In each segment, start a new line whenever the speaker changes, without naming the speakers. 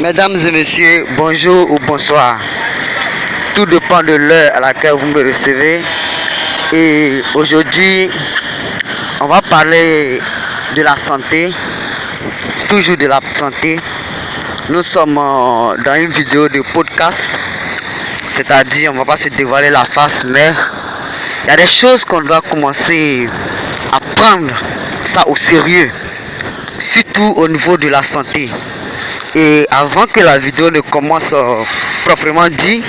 Mesdames et messieurs, bonjour ou bonsoir. Tout dépend de l'heure à laquelle vous me recevez. Et aujourd'hui, on va parler de la santé, toujours de la santé. Nous sommes dans une vidéo de podcast, c'est-à-dire on ne va pas se dévoiler la face, mais il y a des choses qu'on doit commencer à prendre ça au sérieux, surtout au niveau de la santé. Et avant que la vidéo ne commence proprement dit,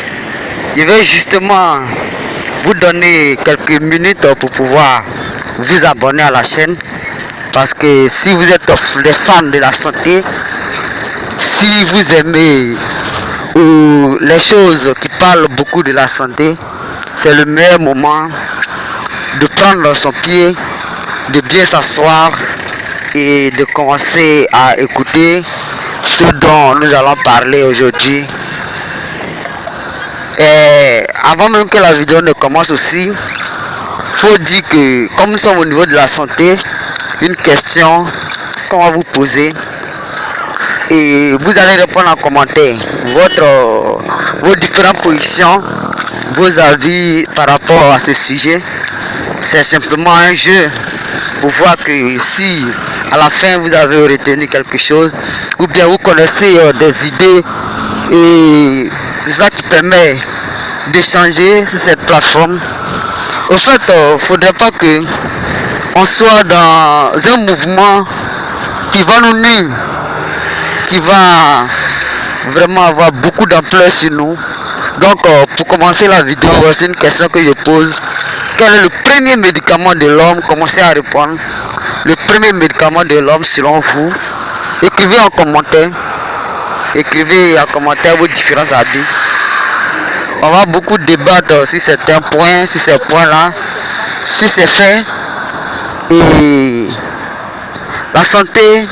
je vais justement vous donner quelques minutes pour pouvoir vous abonner à la chaîne. Parce que si vous êtes des fans de la santé, si vous aimez les choses qui parlent beaucoup de la santé, c'est le meilleur moment de prendre son pied, de bien s'asseoir et de commencer à écouter ce dont nous allons parler aujourd'hui. Et avant même que la vidéo ne commence aussi, il faut dire que comme nous sommes au niveau de la santé, une question qu'on va vous poser et vous allez répondre en commentaire vos différentes positions, vos avis par rapport à ce sujet. C'est simplement un jeu pour voir que si à la fin vous avez retenu quelque chose ou bien vous connaissez des idées, et c'est ça qui permet d'échanger sur cette plateforme. Au fait, il ne faudrait pas que on soit dans un mouvement qui va nous nuire, qui va vraiment avoir beaucoup d'ampleur sur nous. Donc pour commencer la vidéo, voici une question que je pose. Quel est le premier médicament de l'homme? Commencez à répondre. Le premier médicament de l'homme selon vous. Écrivez en commentaire. Écrivez en commentaire vos différents avis. On va beaucoup débattre sur certains points, sur ces points-là, sur ces faits. Et la santé, il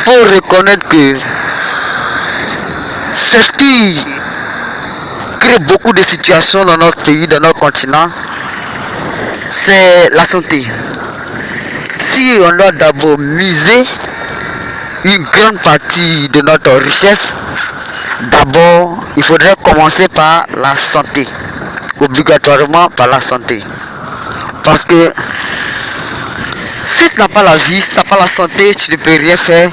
faut reconnaître que c'est ce qui crée beaucoup de situations dans notre pays, dans notre continent. C'est la santé. Si on doit d'abord miser une grande partie de notre richesse, d'abord il faudrait commencer par la santé, obligatoirement par la santé. Parce que si tu n'as pas la vie, si tu n'as pas la santé, tu ne peux rien faire,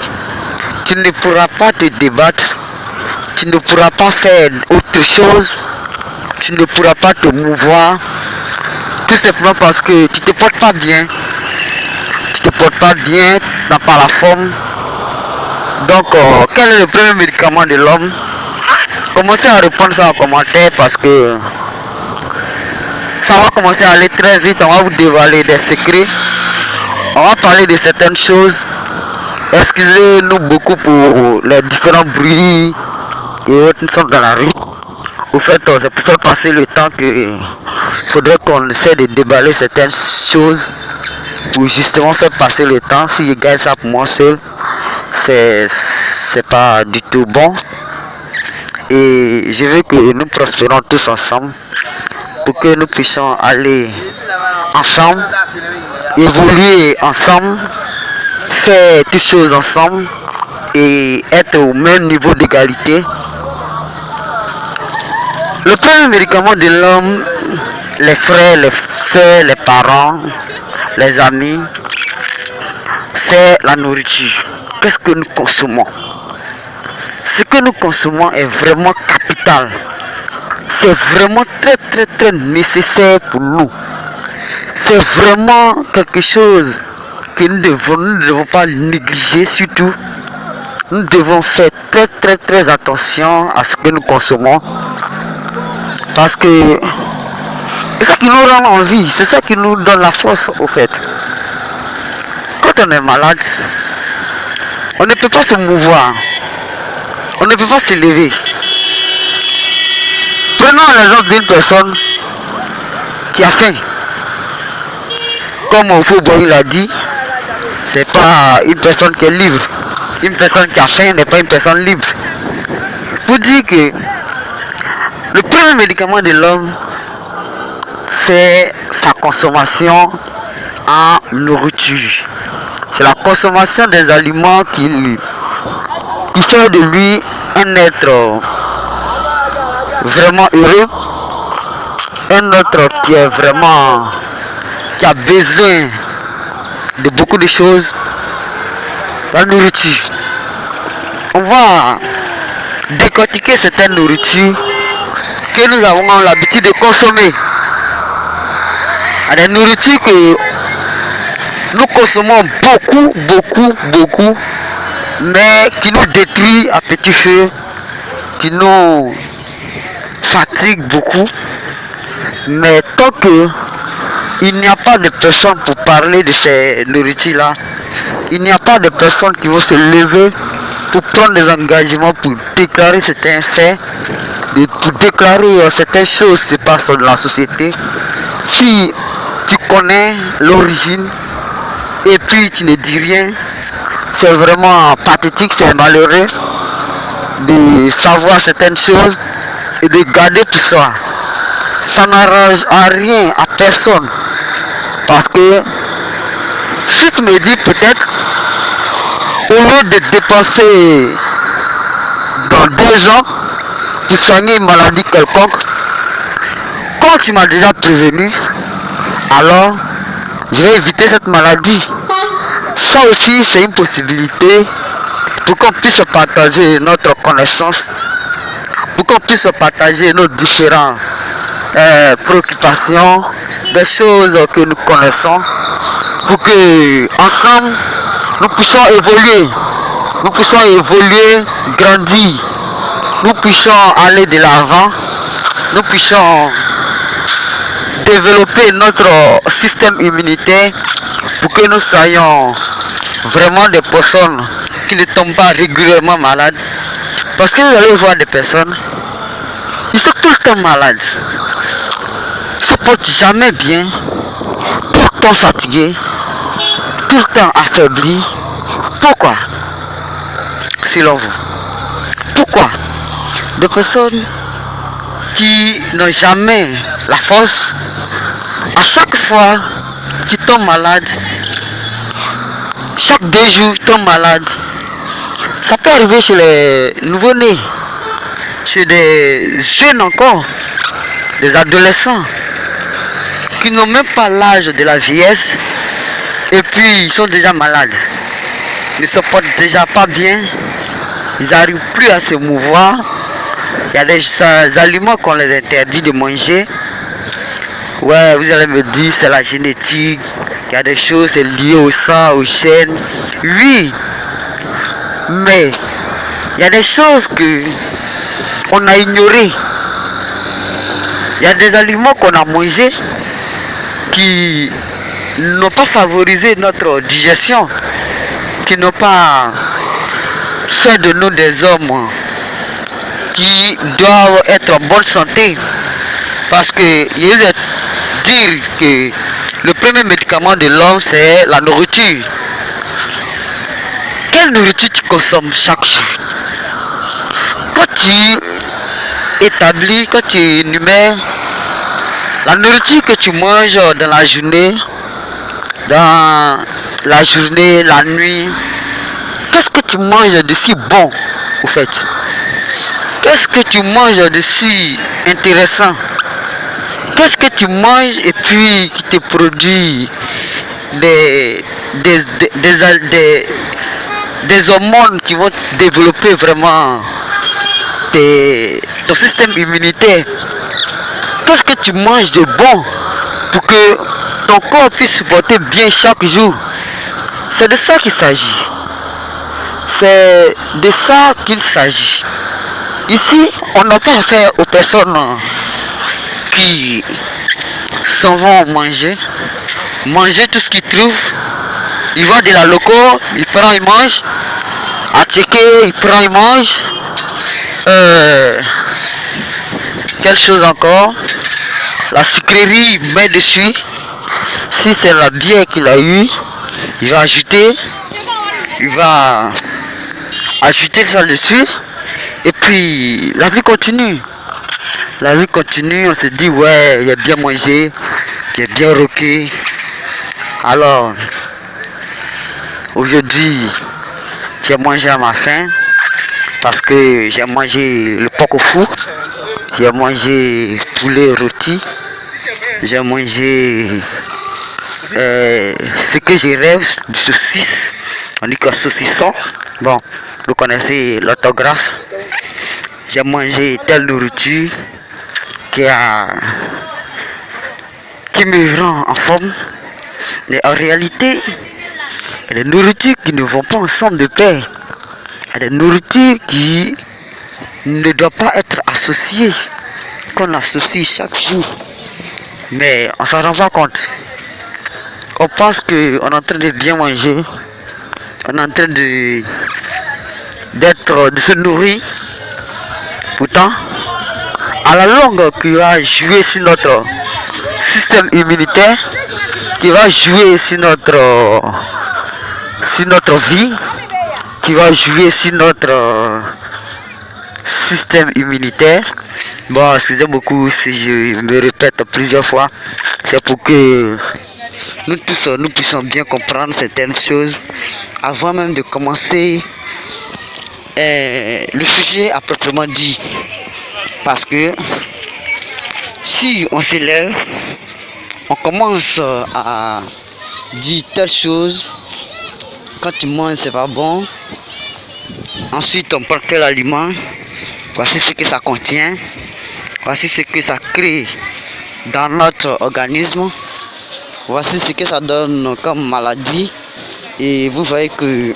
tu ne pourras pas te débattre, tu ne pourras pas faire autre chose, tu ne pourras pas te mouvoir. Tout simplement parce que tu ne te portes pas bien. Tu ne te portes pas bien, tu n'as pas la forme. Donc, quel est le premier médicament de l'homme? Commencez à répondre ça en commentaire parce que ça va commencer à aller très vite. On va vous dévoiler des secrets. On va parler de certaines choses. Excusez-nous beaucoup pour les différents bruits et autres, nous sommes dans la rue. Au fait, c'est pour faire passer le temps que faudrait qu'on essaie de déballer certaines choses pour justement faire passer le temps. Si je gagne ça pour moi seul, c'est pas du tout bon. Et je veux que nous prospérons tous ensemble pour que nous puissions aller ensemble, évoluer ensemble, faire toutes choses ensemble et être au même niveau d'égalité. Le premier médicament de l'homme, les frères, les soeurs, les parents, les amis, c'est la nourriture. Qu'est-ce que nous consommons? Ce que nous consommons est vraiment capital. C'est vraiment très nécessaire pour nous. C'est vraiment quelque chose que nous ne devons pas négliger. Surtout, nous devons faire très attention à ce que nous consommons. Parce que c'est ça qui nous rend en vie, c'est ça qui nous donne la force au fait. Quand on est malade, on ne peut pas se mouvoir, on ne peut pas se lever. Prenons l'exemple d'une personne qui a faim. Comme Fouboy l'a dit, c'est pas une personne qui est libre. Une personne qui a faim n'est pas une personne libre. Pour dire que le premier médicament de l'homme, c'est sa consommation en nourriture. C'est la consommation des aliments qui fait de lui un être vraiment heureux, un être qui est vraiment, qui a besoin de beaucoup de choses, la nourriture. On va décortiquer certaines nourritures que nous avons l'habitude de consommer. Il y a des nourritures que nous consommons beaucoup, mais qui nous détruit à petit feu, qui nous fatigue beaucoup. Mais tant que il n'y a pas de personnes pour parler de ces nourritures-là, il n'y a pas de personnes qui vont se lever pour prendre des engagements, pour déclarer certains faits, pour déclarer certaines choses qui se passent dans la société. Si tu connais l'origine et puis tu ne dis rien, c'est vraiment pathétique, c'est malheureux de savoir certaines choses et de garder tout ça. Ça n'arrange à rien à personne. Parce que si tu me dis peut-être, au lieu de dépenser dans 2 ans pour soigner une maladie quelconque, quand tu m'as déjà prévenu, alors je vais éviter cette maladie. Ça aussi, c'est une possibilité pour qu'on puisse partager notre connaissance, pour qu'on puisse partager nos différentes préoccupations, des choses que nous connaissons, pour que ensemble nous puissions évoluer, grandir, nous puissions aller de l'avant, nous puissions développer notre système immunitaire pour que nous soyons vraiment des personnes qui ne tombent pas régulièrement malades. Parce que vous allez voir des personnes, ils sont tout le temps malades, ils ne se portent jamais bien, tout le temps fatigués, tout le temps affaiblis. Pourquoi? Selon vous, pourquoi des personnes qui n'ont jamais la force, à chaque fois qu'ils tombent malades, chaque 2 jours ils tombent malades? Ça peut arriver chez les nouveau-nés, chez des jeunes encore, des adolescents qui n'ont même pas l'âge de la vieillesse et puis ils sont déjà malades. Ils ne se portent déjà pas bien, ils n'arrivent plus à se mouvoir. Il y a des aliments qu'on les interdit de manger. Ouais, vous allez me dire c'est la génétique, il y a des choses c'est lié au sang, aux gènes. Oui, mais il y a des choses que on a ignorées. Il y a des aliments qu'on a mangés qui n'ont pas favorisé notre digestion, qui n'ont pas fait de nous des hommes qui doivent être en bonne santé. Parce que il est dire que le premier médicament de l'homme c'est la nourriture. Quelle nourriture tu consommes chaque jour? Quand tu établis, quand tu énumères la nourriture que tu manges dans la journée, la nuit, qu'est-ce que tu manges de si bon au fait? Qu'est-ce que tu manges de si intéressant? Qu'est-ce que tu manges et puis qui te produit des hormones qui vont développer vraiment ton système immunitaire? Qu'est-ce que tu manges de bon pour que ton corps puisse supporter bien chaque jour? C'est de ça qu'il s'agit. C'est de ça qu'il s'agit. Ici, on n'a pas affaire aux personnes qui s'en vont manger tout ce qu'ils trouvent. Il va de la loco, il prend, il mange. À checker, il prend, il mange. Quelle chose encore? La sucrerie, il met dessus. Si c'est la bière qu'il a eu, il va ajouter ça dessus. Et puis la vie continue. On se dit ouais, il a bien mangé, il a bien roqué. Alors aujourd'hui, tu as mangé à ma faim. parce que j'ai mangé le porc au four, j'ai mangé poulet rôti, j'ai mangé ce que je rêve du saucisse, on dit que saucisson, bon, vous connaissez l'orthographe. J'ai mangé telle nourriture qui me rend en forme, mais en réalité, il y a des nourritures qui ne vont pas ensemble de pair. Il y a des nourritures qui ne doivent pas être associées, qu'on associe chaque jour. Mais on s'en rend pas compte. On pense qu'on est en train de bien manger, on est en train de se nourrir. Pourtant, à la longue, qui va jouer sur notre système immunitaire, qui va jouer sur notre vie, qui va jouer sur notre système immunitaire. Bon, excusez beaucoup si je me répète plusieurs fois. C'est pour que nous tous nous puissions bien comprendre certaines choses avant même de commencer le sujet à proprement dit. Parce que si on s'élève, on commence à dire telle chose. Quand tu manges, c'est pas bon. Ensuite, on prend quel aliment. Voici ce que ça contient. Voici ce que ça crée dans notre organisme. Voici ce que ça donne comme maladie. Et vous voyez que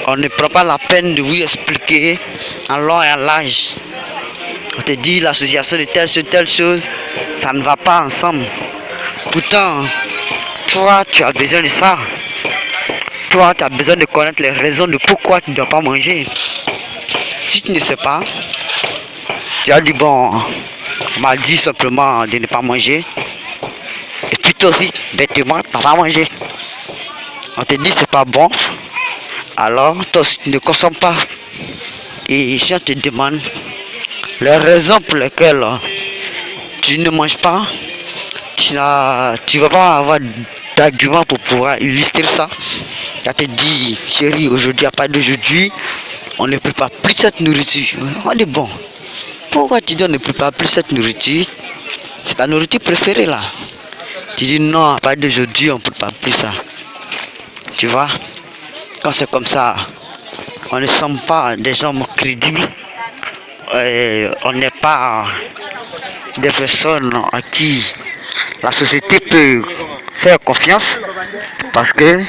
on ne prend pas la peine de vous expliquer en long et en large. On te dit l'association de telle chose, ça ne va pas ensemble. Pourtant, toi, tu as besoin de ça. Toi, tu as besoin de connaître les raisons de pourquoi tu ne dois pas manger. Si tu ne sais pas, tu as dit bon, on m'a dit simplement de ne pas manger. Et puis toi aussi, bêtement, tu n'as pas mangé. On te dit c'est pas bon. Alors, toi aussi, tu ne consommes pas. Et si on te demande les raisons pour lesquelles tu ne manges pas, tu ne vas pas avoir d'argument pour pouvoir illustrer ça. Tu te dit, chérie, aujourd'hui, à part d'aujourd'hui, on ne prépare plus cette nourriture. On dit bon, pourquoi tu dis on ne prépare plus cette nourriture? C'est ta nourriture préférée là. Tu dis non, à part d'aujourd'hui, on ne prépare plus ça. Tu vois, quand c'est comme ça, on ne semble pas des hommes crédibles. On n'est pas des personnes à qui la société peut faire confiance, parce que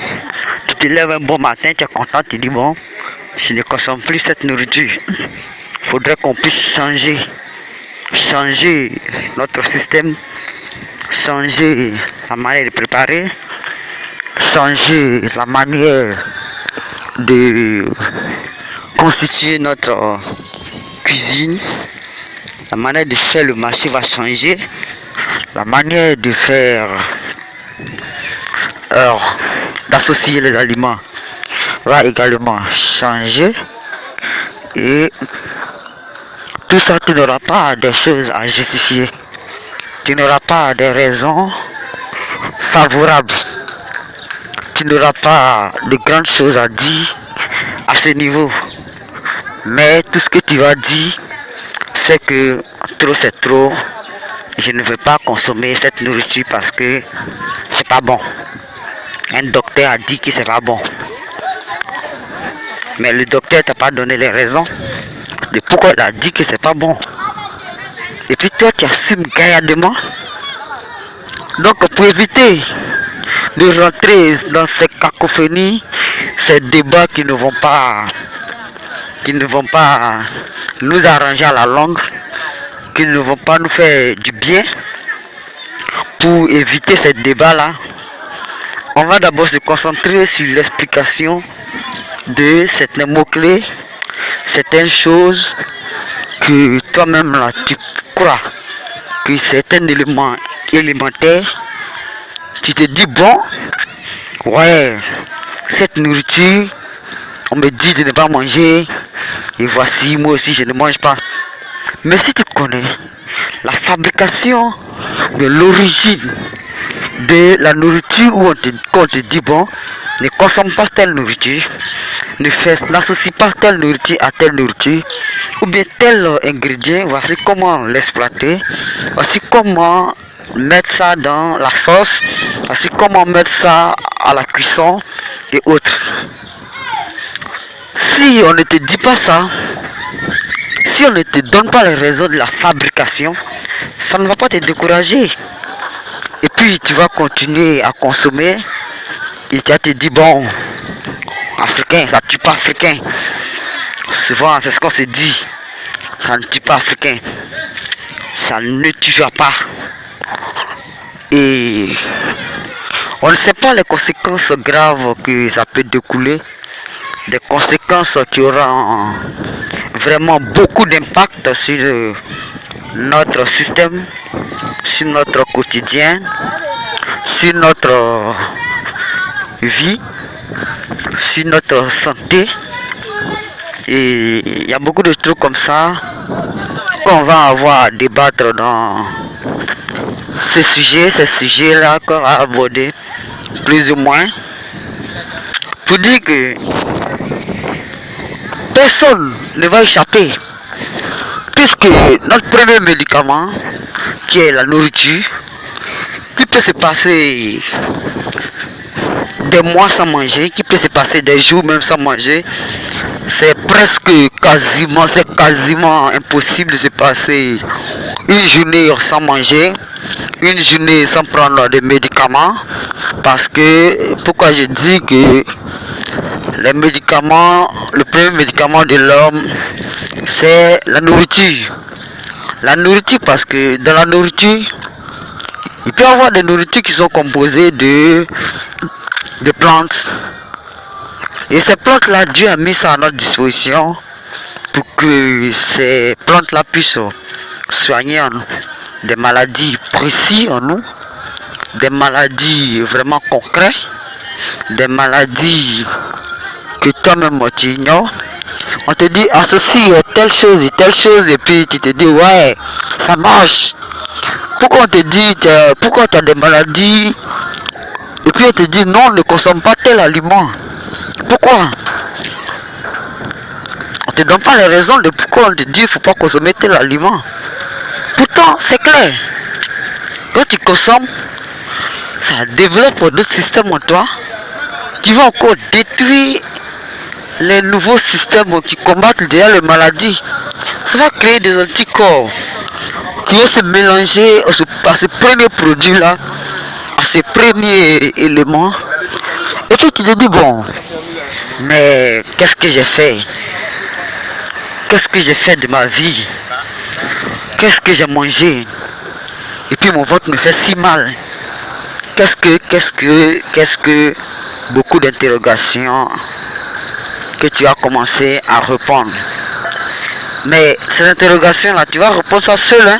tu te lèves un bon matin, tu es content, tu dis bon, je ne consomme plus cette nourriture. Il faudrait qu'on puisse changer notre système, changer la manière de préparer, changer la manière de constituer notre cuisine. La manière de faire le marché va changer. La manière de faire d'associer les aliments va également changer. Et tout ça, tu n'auras pas des choses à justifier. Tu n'auras pas des raisons favorables. Tu n'auras pas de grandes choses à dire à ce niveau. Mais tout ce que tu vas dire, c'est que trop c'est trop. Je ne veux pas consommer cette nourriture parce que c'est pas bon. Un docteur a dit que c'est pas bon. Mais le docteur t'a pas donné les raisons de pourquoi il a dit que c'est pas bon. Et puis toi tu assumes gaillardement. Donc pour éviter de rentrer dans ces cacophonies, ces débats qui ne vont pas nous arranger à la longue, qui ne vont pas nous faire du bien, pour éviter ces débats-là, on va d'abord se concentrer sur l'explication de certains mots-clés, certaines choses que toi-même là tu crois que c'est un élément élémentaire. Tu te dis bon, ouais, cette nourriture, on me dit de ne pas manger, et voici, moi aussi je ne mange pas. Mais si tu connais la fabrication de l'origine de la nourriture où on te dit bon, ne consomme pas telle nourriture, n'associe pas telle nourriture à telle nourriture, ou bien tel ingrédient, voici comment l'exploiter, voici comment mettre ça dans la sauce, voici comment mettre ça à la cuisson et autres. Si on ne te dit pas ça, si on ne te donne pas les raisons de la fabrication, ça ne va pas te décourager. Et puis tu vas continuer à consommer. Et tu vas te dire, bon, africain, ça ne tue pas africain. Souvent, c'est ce qu'on se dit. Ça ne tue pas africain. Ça ne tuera pas. Et on ne sait pas les conséquences graves que ça peut découler. Des conséquences qui auront vraiment beaucoup d'impact sur notre système, sur notre quotidien, sur notre vie, sur notre santé. Et il y a beaucoup de trucs comme ça qu'on va avoir à débattre dans ces sujets-là qu'on va aborder plus ou moins. Pour dire que personne ne va échapper, puisque notre premier médicament, qui est la nourriture, qui peut se passer des mois sans manger, qui peut se passer des jours même sans manger, c'est quasiment impossible de se passer une journée sans manger, une journée sans prendre des médicaments, parce que, pourquoi je dis que les médicaments, le premier médicament de l'homme, c'est la nourriture. La nourriture, parce que dans la nourriture, il peut y avoir des nourritures qui sont composées de plantes. Et ces plantes-là, Dieu a mis ça à notre disposition pour que ces plantes-là puissent soigner en nous des maladies précises en nous, des maladies vraiment concrètes, des maladies que toi-même tu ignores. On te dit associe telle chose, et puis tu te dis ouais, ça marche. Pourquoi on te dit pourquoi tu as des maladies, et puis on te dit non, ne consomme pas tel aliment. Pourquoi? On te donne pas les raisons de pourquoi on te dit il ne faut pas consommer tel aliment. Pourtant c'est clair. Quand tu consommes, ça développe d'autres systèmes en toi qui vont encore détruire les nouveaux systèmes qui combattent déjà les maladies. Ça va créer des anticorps qui vont se mélanger à ces premiers produits-là, à ces premiers éléments. Et puis tu te dis, bon, mais qu'est-ce que j'ai fait? Qu'est-ce que j'ai fait de ma vie? Qu'est-ce que j'ai mangé? Et puis mon ventre me fait si mal. Qu'est-ce que beaucoup d'interrogations que tu as commencé à répondre. Mais ces interrogations-là, tu vas répondre ça seul. Hein?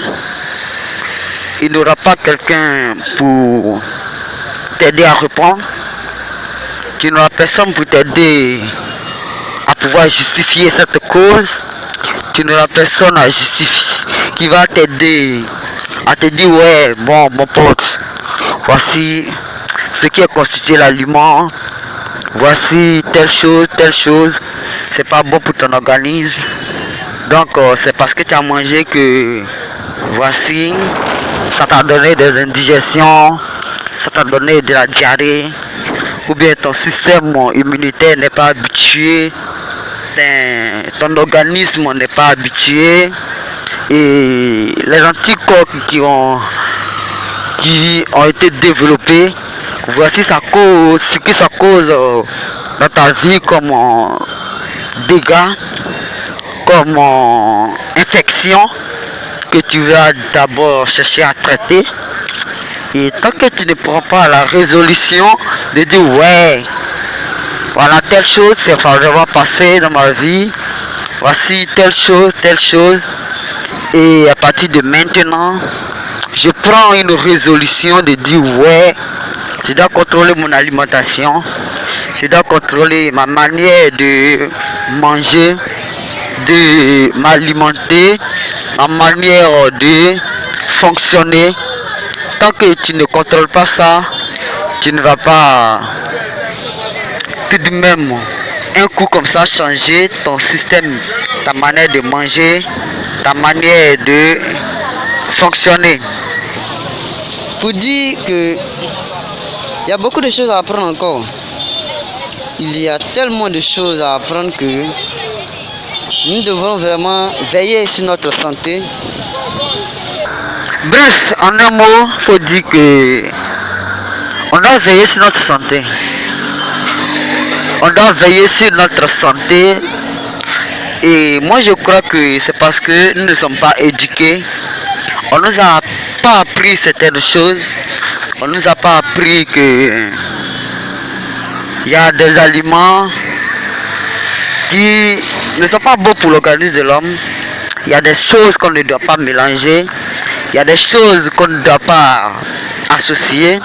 Il n'y aura pas quelqu'un pour t'aider à répondre. Tu n'auras personne pour t'aider à pouvoir justifier cette cause. Tu n'auras personne à justifier qui va t'aider à te dire ouais, bon, mon pote, voici ce qui est constitué l'aliment. Voici telle chose, c'est pas bon pour ton organisme. Donc c'est parce que tu as mangé que voici, ça t'a donné des indigestions, ça t'a donné de la diarrhée, ou bien ton système immunitaire n'est pas habitué, ton organisme n'est pas habitué, et les anticorps qui ont été développés, voici ce que ça cause dans ta vie comme dégâts, comme infection que tu vas d'abord chercher à traiter. Et tant que tu ne prends pas la résolution de dire ouais, voilà telle chose, c'est vraiment passé dans ma vie, voici telle chose, et à partir de maintenant, je prends une résolution de dire ouais, je dois contrôler mon alimentation, je dois contrôler ma manière de manger, de m'alimenter, ma manière de fonctionner. Tant que tu ne contrôles pas ça, tu ne vas pas tout de même un coup comme ça changer ton système, ta manière de manger, ta manière de fonctionner.
Pour dire que il y a beaucoup de choses à apprendre encore. Il y a tellement de choses à apprendre que nous devons vraiment veiller sur notre santé.
Bref, en un mot, il faut dire que on doit veiller sur notre santé. On doit veiller sur notre santé. Et moi je crois que c'est parce que nous ne sommes pas éduqués. On ne nous a pas appris certaines choses. On ne nous a pas appris que il y a des aliments qui ne sont pas bons pour l'organisme de l'homme. Il y a des choses qu'on ne doit pas mélanger. Il y a des choses qu'on ne doit pas associer.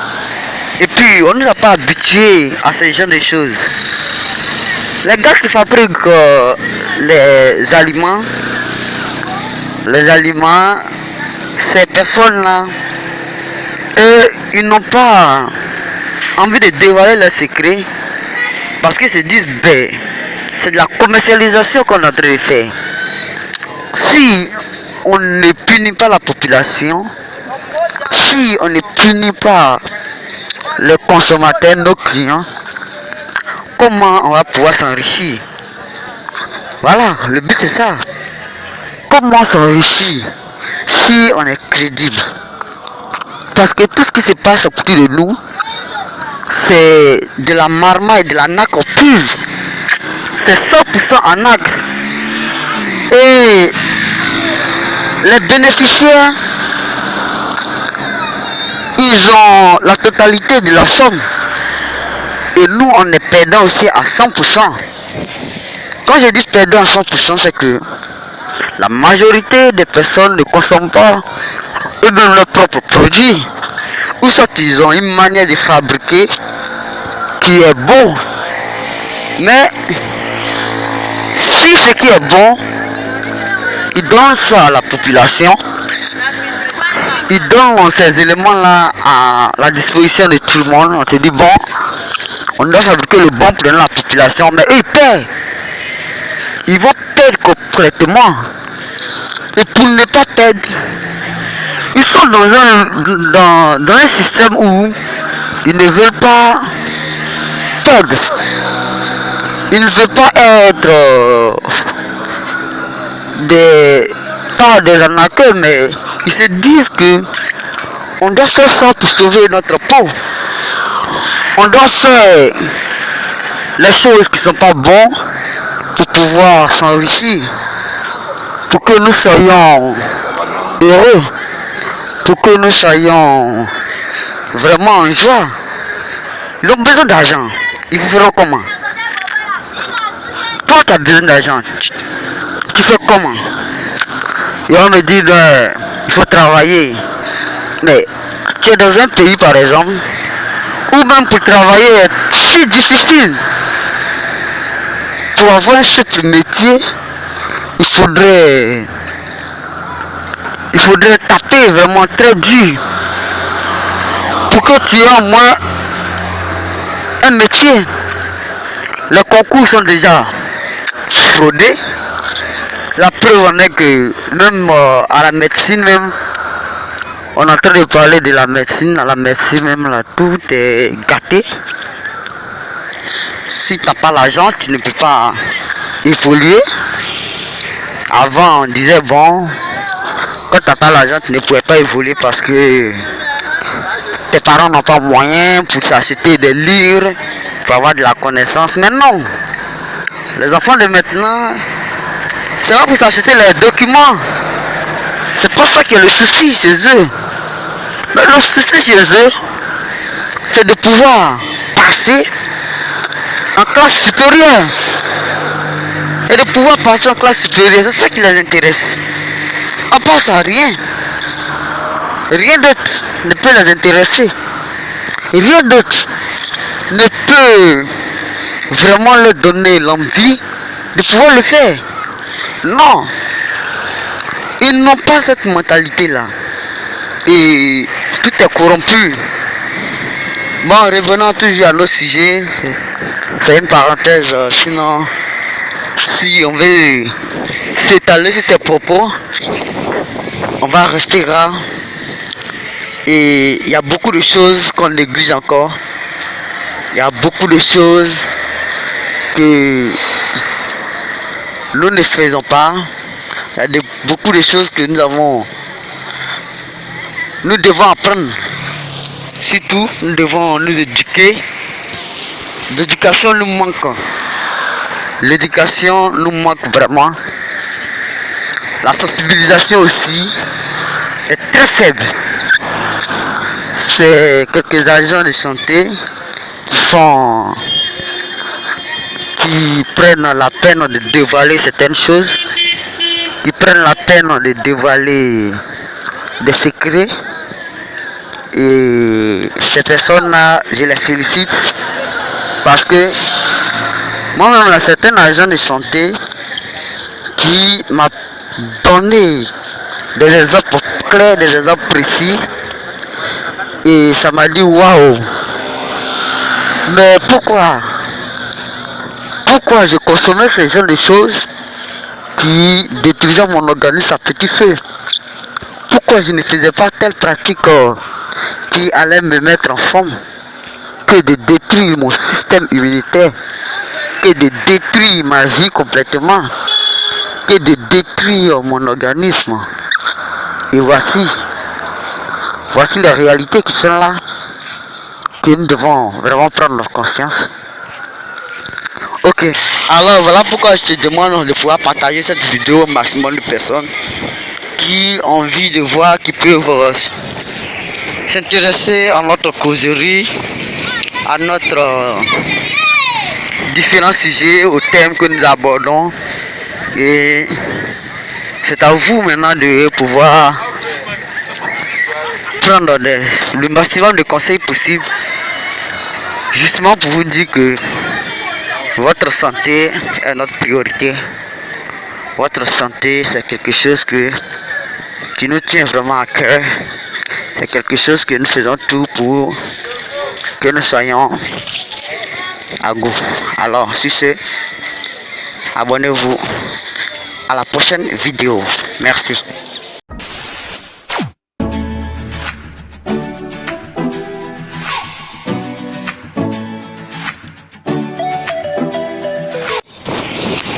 Et puis, on ne nous a pas habitués à ce genre de choses. Les gars qui fabriquent les aliments, ces personnes-là, eux, ils n'ont pas envie de dévoiler leurs secrets parce qu'ils se disent, ben, c'est de la commercialisation qu'on est en train de faire. Si on ne punit pas la population, si on ne punit pas les consommateurs, nos clients, comment on va pouvoir s'enrichir? Voilà, le but c'est ça. Comment s'enrichir si on est crédible? Parce que tout ce qui se passe autour de nous, c'est de la marmaille, de la nacre pure. C'est 100% en nacre. Et les bénéficiaires, ils ont la totalité de la somme. Et nous, on est perdant aussi à 100%. Quand je dis perdant à 100%, c'est que la majorité des personnes ne consomment pas eux-mêmes leurs propres produits. Ou soit ils ont une manière de fabriquer qui est bon. Mais si ce qui est bon, ils donnent ça à la population. Ils donnent ces éléments-là à la disposition de tout le monde. On se dit, bon, on doit fabriquer le bon pour donner à la population. Mais eux, ils perdent. Ils vont perdre complètement. Et pour ne pas perdre, ils sont dans un système où ils ne veulent pas perdre. Ils ne veulent pas être pas des arnaqueurs, mais ils se disent que on doit faire ça pour sauver notre peau. On doit faire les choses qui ne sont pas bonnes pour pouvoir s'enrichir, pour que nous soyons heureux, pour que nous soyons vraiment en joie. Ils ont besoin d'argent. Ils vous feront comment? Toi, tu as besoin d'argent. Tu fais comment? Ils vont me dire, il faut travailler. Mais tu es dans un pays, par exemple, où même pour travailler est si difficile. Pour avoir un simple métier, il faudrait taper vraiment très dur pour que tu aies au moins un métier. Les concours sont déjà fraudés. La preuve en est que même à la médecine même, on est en train de parler de la médecine. À la médecine même là, tout est gâté. Si tu n'as pas l'argent, tu ne peux pas évoluer. Avant, on disait bon, quand tu n'as pas l'argent, tu ne pouvais pas évoluer parce que tes parents n'ont pas moyen pour s'acheter des livres, pour avoir de la connaissance. Mais non, les enfants de maintenant, c'est pas pour s'acheter les documents. C'est pas ça qui est le souci chez eux. Mais le souci chez eux, c'est de pouvoir passer en classe supérieure. Et de pouvoir passer en classe supérieure, c'est ça qui les intéresse. À part ça, rien. Rien d'autre ne peut les intéresser. Rien d'autre ne peut vraiment leur donner l'envie de pouvoir le faire. Non. Ils n'ont pas cette mentalité-là. Et tout est corrompu. Bon, revenons toujours à nos sujets. C'est une parenthèse, sinon, si on veut s'étaler sur ces propos, on va rester là. Et il y a beaucoup de choses qu'on néglige encore. Il y a beaucoup de choses que nous ne faisons pas. Il y a beaucoup de choses que nous devons apprendre. Surtout, nous devons nous éduquer. L'éducation nous manque. L'éducation nous manque vraiment. La sensibilisation aussi est très faible. C'est quelques agents de santé qui prennent la peine de dévoiler certaines choses, qui prennent la peine de dévoiler des secrets. Et ces personnes-là, je les félicite parce que moi-même, il y a certains agents de santé qui m'ont donné des exemples clairs, des exemples précis. Et ça m'a dit waouh! Mais pourquoi je consommais ce genre de choses qui détruisaient mon organisme à petit feu? Pourquoi je ne faisais pas telle pratique qui allait me mettre en forme que de détruire mon système immunitaire, que de détruire ma vie complètement, que de détruire mon organisme? Et voici les réalités qui sont là, que nous devons vraiment prendre conscience. Ok, alors voilà pourquoi je te demande de pouvoir partager cette vidéo au maximum de personnes qui ont envie de voir, qui peuvent s'intéresser à notre causerie, à notre différents sujets, aux thèmes que nous abordons. Et c'est à vous maintenant de pouvoir prendre le maximum de conseils possibles, justement pour vous dire que votre santé est notre priorité. Votre santé, c'est quelque chose qui nous tient vraiment à cœur. C'est quelque chose que nous faisons tout pour que nous soyons à goût. Alors, sur ce, abonnez-vous à la prochaine vidéo. Merci.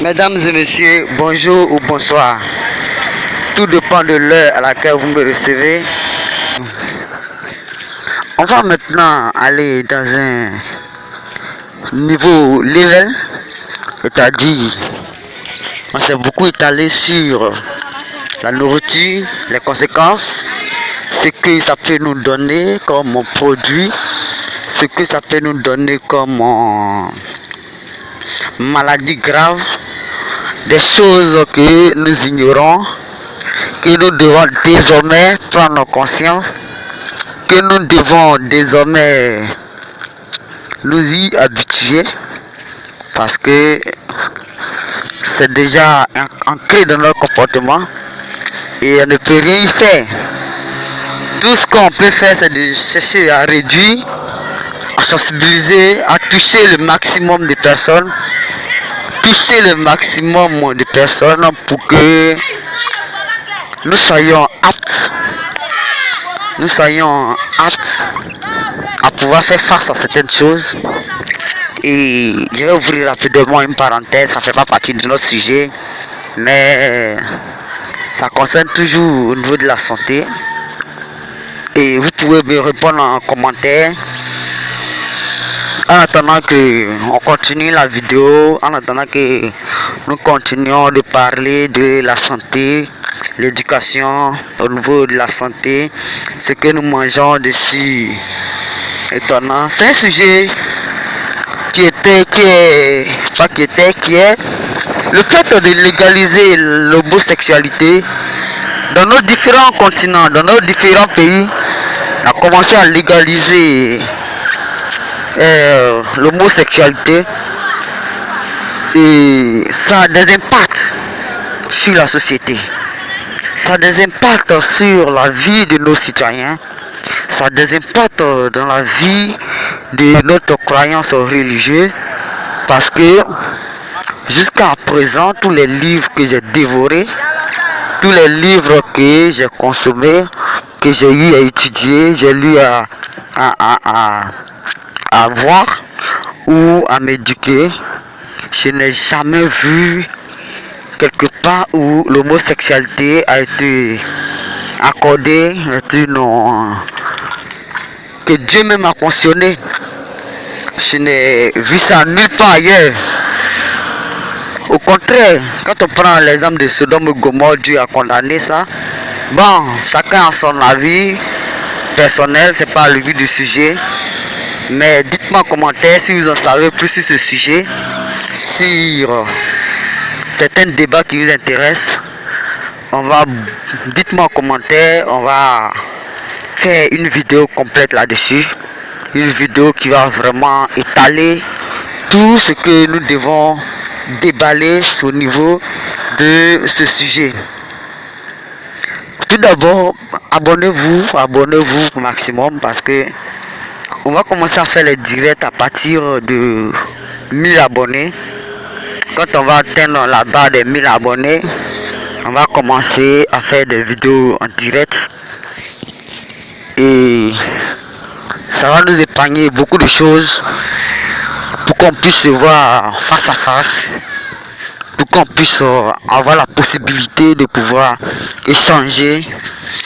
Mesdames et messieurs, bonjour ou bonsoir. Tout dépend de l'heure à laquelle vous me recevez. On va maintenant aller dans un niveau level, c'est-à-dire on s'est beaucoup étalé sur la nourriture, les conséquences, ce que ça peut nous donner comme produit, ce que ça peut nous donner comme maladie grave, des choses que nous ignorons, que nous devons désormais prendre conscience, que nous devons désormais nous y habituer, parce que c'est déjà ancré dans notre comportement et on ne peut rien y faire. Tout ce qu'on peut faire, c'est de chercher à réduire, à sensibiliser, à toucher le maximum de personnes, pour que nous soyons aptes à pouvoir faire face à certaines choses. Et je vais ouvrir rapidement une parenthèse, ça ne fait pas partie de notre sujet, mais ça concerne toujours au niveau de la santé. Et vous pouvez me répondre en commentaire. En attendant que on continue la vidéo, en attendant que nous continuons de parler de la santé, l'éducation au niveau de la santé, ce que nous mangeons dessus étonnant. C'est un sujet qui est le fait de légaliser l'homosexualité dans nos différents continents, dans nos différents pays. On a commencé à légaliser l'homosexualité et ça a des impacts sur la société, ça a des impacts sur la vie de nos citoyens, ça a des impacts dans la vie de notre croyance religieuse, parce que jusqu'à présent, tous les livres que j'ai dévorés, tous les livres que j'ai consommés, que j'ai eu à étudier, j'ai lu à voir ou à m'éduquer, je n'ai jamais vu quelque part où l'homosexualité a été accordée, que Dieu même a cautionné. Je n'ai vu ça nulle part ailleurs. Au contraire, quand on prend l'exemple de Sodome et Gomorrhe, Dieu a condamné ça. Bon, chacun a son avis personnel, c'est pas le but du sujet. Mais dites-moi en commentaire si vous en savez plus sur ce sujet, sur certains débats qui vous intéressent. Dites-moi en commentaire, on va faire une vidéo complète là-dessus. Une vidéo qui va vraiment étaler tout ce que nous devons déballer au niveau de ce sujet. Tout d'abord, abonnez-vous au maximum parce que on va commencer à faire les directs à partir de 1000 abonnés. Quand on va atteindre la barre des 1000 abonnés, on va commencer à faire des vidéos en direct et ça va nous épargner beaucoup de choses pour qu'on puisse se voir face à face, pour qu'on puisse avoir la possibilité de pouvoir échanger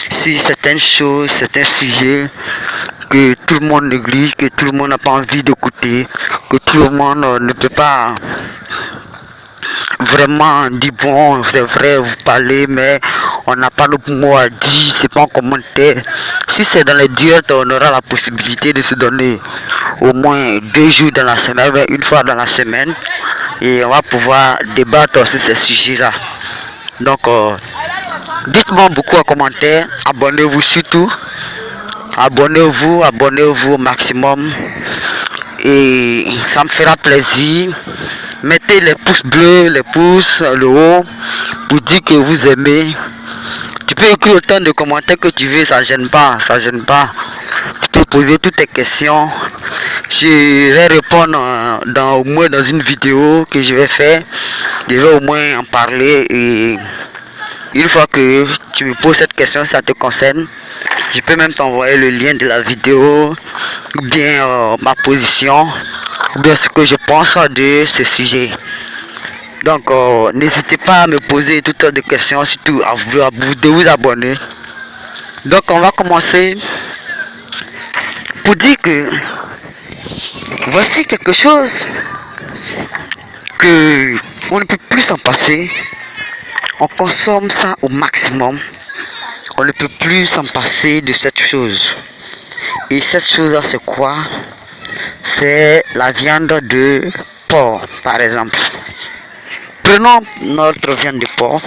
sur certaines choses, certains sujets que tout le monde néglige, que tout le monde n'a pas envie d'écouter, que tout le monde ne peut pas vraiment dire bon, c'est vrai, vous parlez, mais on n'a pas notre mot à dire, c'est pas en commentaire. Si c'est dans les directs, on aura la possibilité de se donner au moins 2 jours dans la semaine, une fois dans la semaine, et on va pouvoir débattre sur ces sujets-là. Donc, dites-moi beaucoup en commentaire, abonnez-vous surtout, abonnez-vous au maximum, et ça me fera plaisir. Mettez les pouces bleus, les pouces le haut pour dire que vous aimez. Tu peux écrire autant de commentaires que tu veux, ça gêne pas, Tu peux poser toutes tes questions. Je vais répondre au moins dans une vidéo que je vais faire. Je vais au moins en parler et une fois que tu me poses cette question, ça te concerne. Je peux même t'envoyer le lien de la vidéo ou bien ma position ou bien ce que je pense de ce sujet. Donc n'hésitez pas à me poser toutes sortes de questions, surtout de vous abonner. Donc on va commencer pour dire que voici quelque chose que on ne peut plus s'en passer. On consomme ça au maximum. On ne peut plus s'en passer de cette chose. Et cette chose-là, c'est quoi? C'est la viande de porc, par exemple. Prenons notre viande de porc.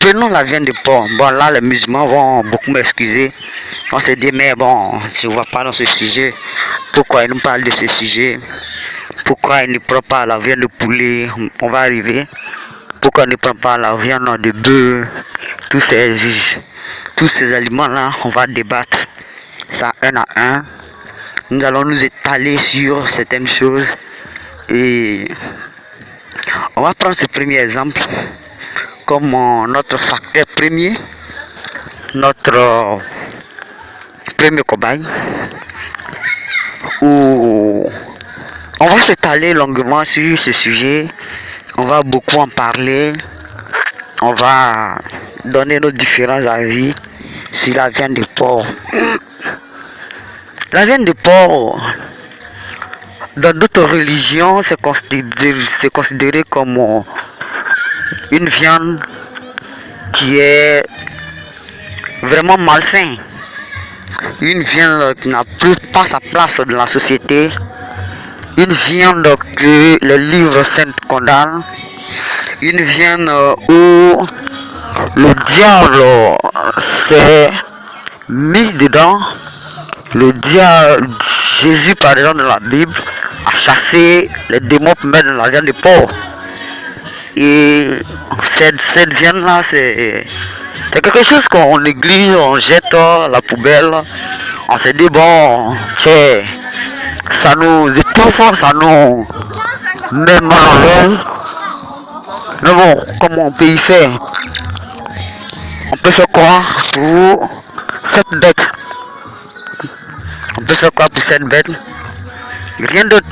Prenons la viande de porc. Bon, là, les musulmans vont beaucoup m'excuser. On se dit, mais bon, je ne vois pas dans ce sujet. Pourquoi ils nous parlent de ce sujet? Pourquoi ils ne prennent pas la viande de poulet? On va arriver. Pourquoi ils ne prennent pas la viande de bœuf? Tous ces aliments-là, on va débattre ça un à un. Nous allons nous étaler sur certaines choses et on va prendre ce premier exemple comme notre facteur premier, notre premier cobaye, où on va s'étaler longuement sur ce sujet, on va beaucoup en parler, on va donner nos différents avis sur la viande de porc. La viande de porc, dans d'autres religions, c'est considéré comme une viande qui est vraiment malsaine. Une viande qui n'a plus pas sa place dans la société. Une viande que les livres saints condamnent. Une viande où le diable s'est mis dedans. Le diable, Jésus par exemple dans la Bible, a chassé les démons pour mettre dans la viande de porc. Et cette viande-là, c'est quelque chose qu'on néglige, on jette à la poubelle. On se dit, bon, ça nous étouffe, ça nous met mal à l'aise. Mais bon, comment on peut y faire? On peut faire quoi pour cette bête? On peut faire quoi pour cette bête? Rien d'autre.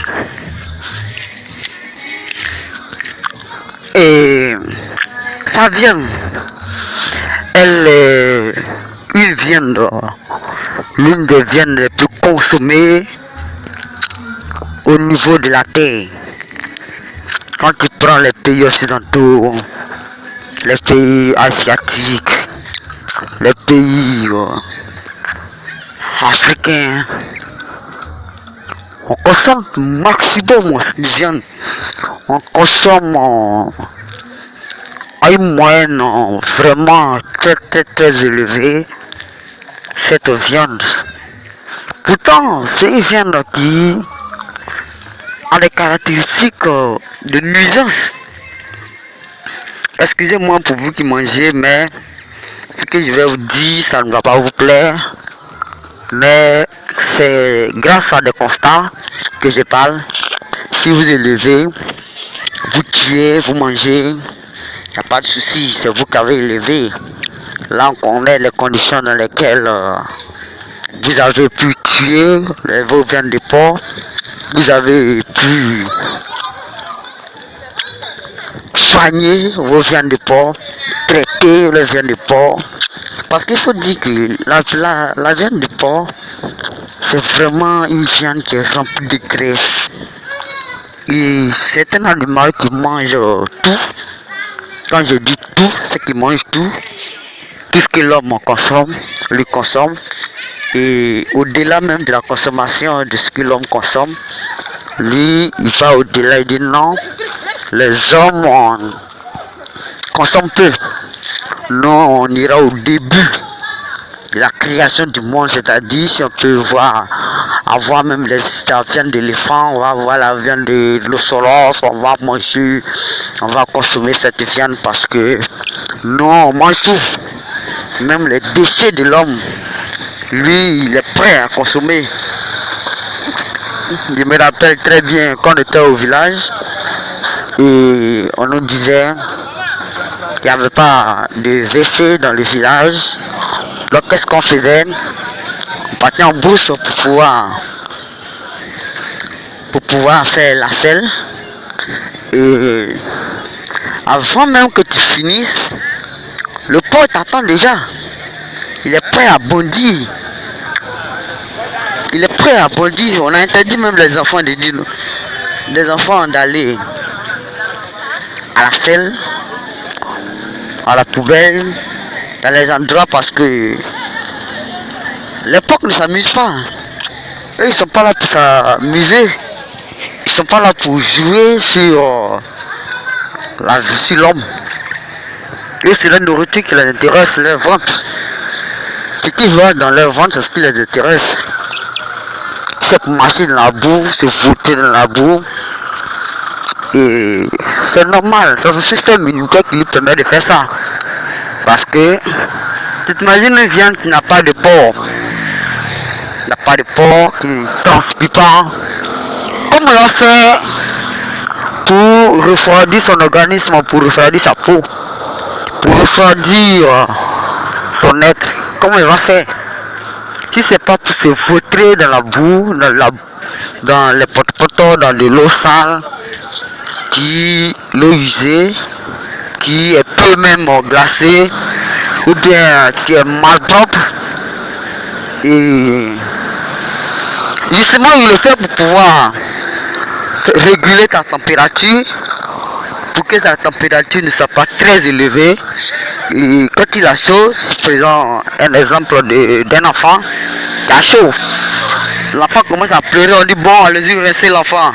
Et sa viande, elle est une viande, l'une des viandes les plus consommées au niveau de la terre. Quand tu prends les pays occidentaux, les pays asiatiques, les pays africains, on consomme maximum de viande. On consomme à une moyenne vraiment très élevée cette viande. Pourtant, c'est une viande qui a des caractéristiques de nuisance. Excusez-moi pour vous qui mangez, mais ce que je vais vous dire, ça ne va pas vous plaire. Mais c'est grâce à des constats que je parle. Si vous élevez, vous tuez, vous mangez, il n'y a pas de souci, c'est vous qui avez élevé. Là, on connaît les conditions dans lesquelles vous avez pu tuer vos viandes de porc, vous avez pu soigner vos viandes de porc, traiter les viandes de porc. Parce qu'il faut dire que la viande de porc, c'est vraiment une viande qui est remplie de graisse. Et c'est un animal qui mange tout. Quand je dis tout, c'est qu'il mange tout. Tout ce que l'homme consomme, lui consomme. Et au-delà même de la consommation de ce que l'homme consomme, lui, il va au-delà, il dit non, les hommes consomment peu. Nous, on ira au début de la création du monde, c'est-à-dire si on peut avoir même la viande d'éléphant, on va avoir la viande de l'ocelos, on va manger, on va consommer cette viande parce que nous, on mange tout. Même les déchets de l'homme, lui, il est prêt à consommer. Je me rappelle très bien quand on était au village et on nous disait qu'il n'y avait pas de WC dans le village. Donc qu'est-ce qu'on faisait? On partait en brousse pour pouvoir faire la selle. Et avant même que tu finisses, le porc t'attend déjà. Il est prêt à bondir. Il est prêt à bondir. On a interdit même les enfants de dire, les enfants d'aller à la selle, à la poubelle, dans les endroits parce que les porcs ne s'amusent pas. Eux, ils sont pas là pour s'amuser. Ils sont pas là pour jouer sur l'homme. Et c'est la nourriture qui les intéresse, leur ventre. Ce qui va dans leur ventre, c'est ce qui les intéresse. C'est pour marcher dans la boue, c'est foutre dans la boue. Et c'est normal, c'est un système immunitaire qui lui permet de faire ça. Parce que tu t'imagines une viande qui n'a pas de porc. N'a pas de porc, qui ne transpire pas. Comment on l'a fait pour refroidir son organisme, pour refroidir sa peau, pour refroidir son être? Comment il va faire? Si c'est pas pour se vautrer dans la boue, dans les potes-potos, dans de l'eau sale, l'eau usée, qui est peu même glacée, ou bien qui est malpropre. Et justement, il le fait pour pouvoir réguler ta température, pour que ta température ne soit pas très élevée. Et quand il a chaud, si faisons un exemple d'un enfant qui a chaud, l'enfant commence à pleurer, on dit bon, allez-y rincer l'enfant.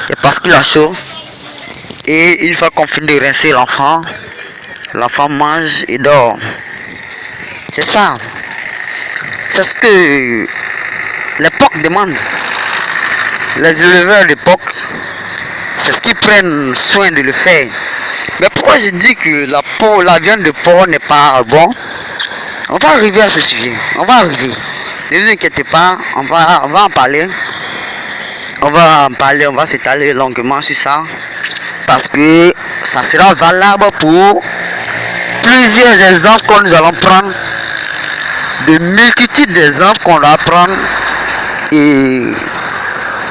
Et parce qu'il a chaud, et une fois qu'on finit de rincer l'enfant mange et dort. C'est ça. C'est ce que les porcs demandent. Les éleveurs de porcs, c'est ce qu'ils prennent soin de le faire. Mais pourquoi je dis que la viande de porc n'est pas bon? On va arriver à ce sujet. On va arriver. Ne vous inquiétez pas, on va en parler. On va en parler, on va s'étaler longuement sur ça. Parce que ça sera valable pour plusieurs exemples que nous allons prendre. De multitudes d'exemples qu'on va prendre. Et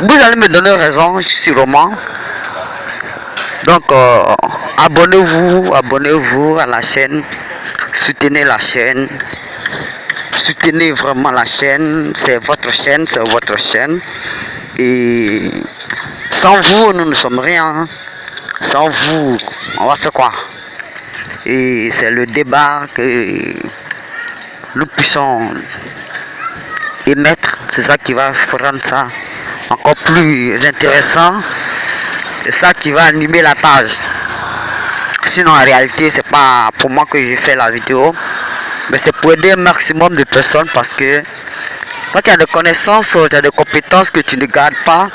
vous allez me donner raison sûrement. Donc abonnez-vous à la chaîne, soutenez la chaîne, soutenez vraiment la chaîne, c'est votre chaîne, et sans vous nous ne sommes rien, sans vous on va faire quoi? Et c'est le débat que nous puissions émettre, c'est ça qui va rendre ça encore plus intéressant. C'est ça qui va animer la page. Sinon en réalité c'est pas pour moi que j'ai fait la vidéo, mais c'est pour aider un maximum de personnes, parce que quand tu as des connaissances, tu as des compétences que tu ne gardes pas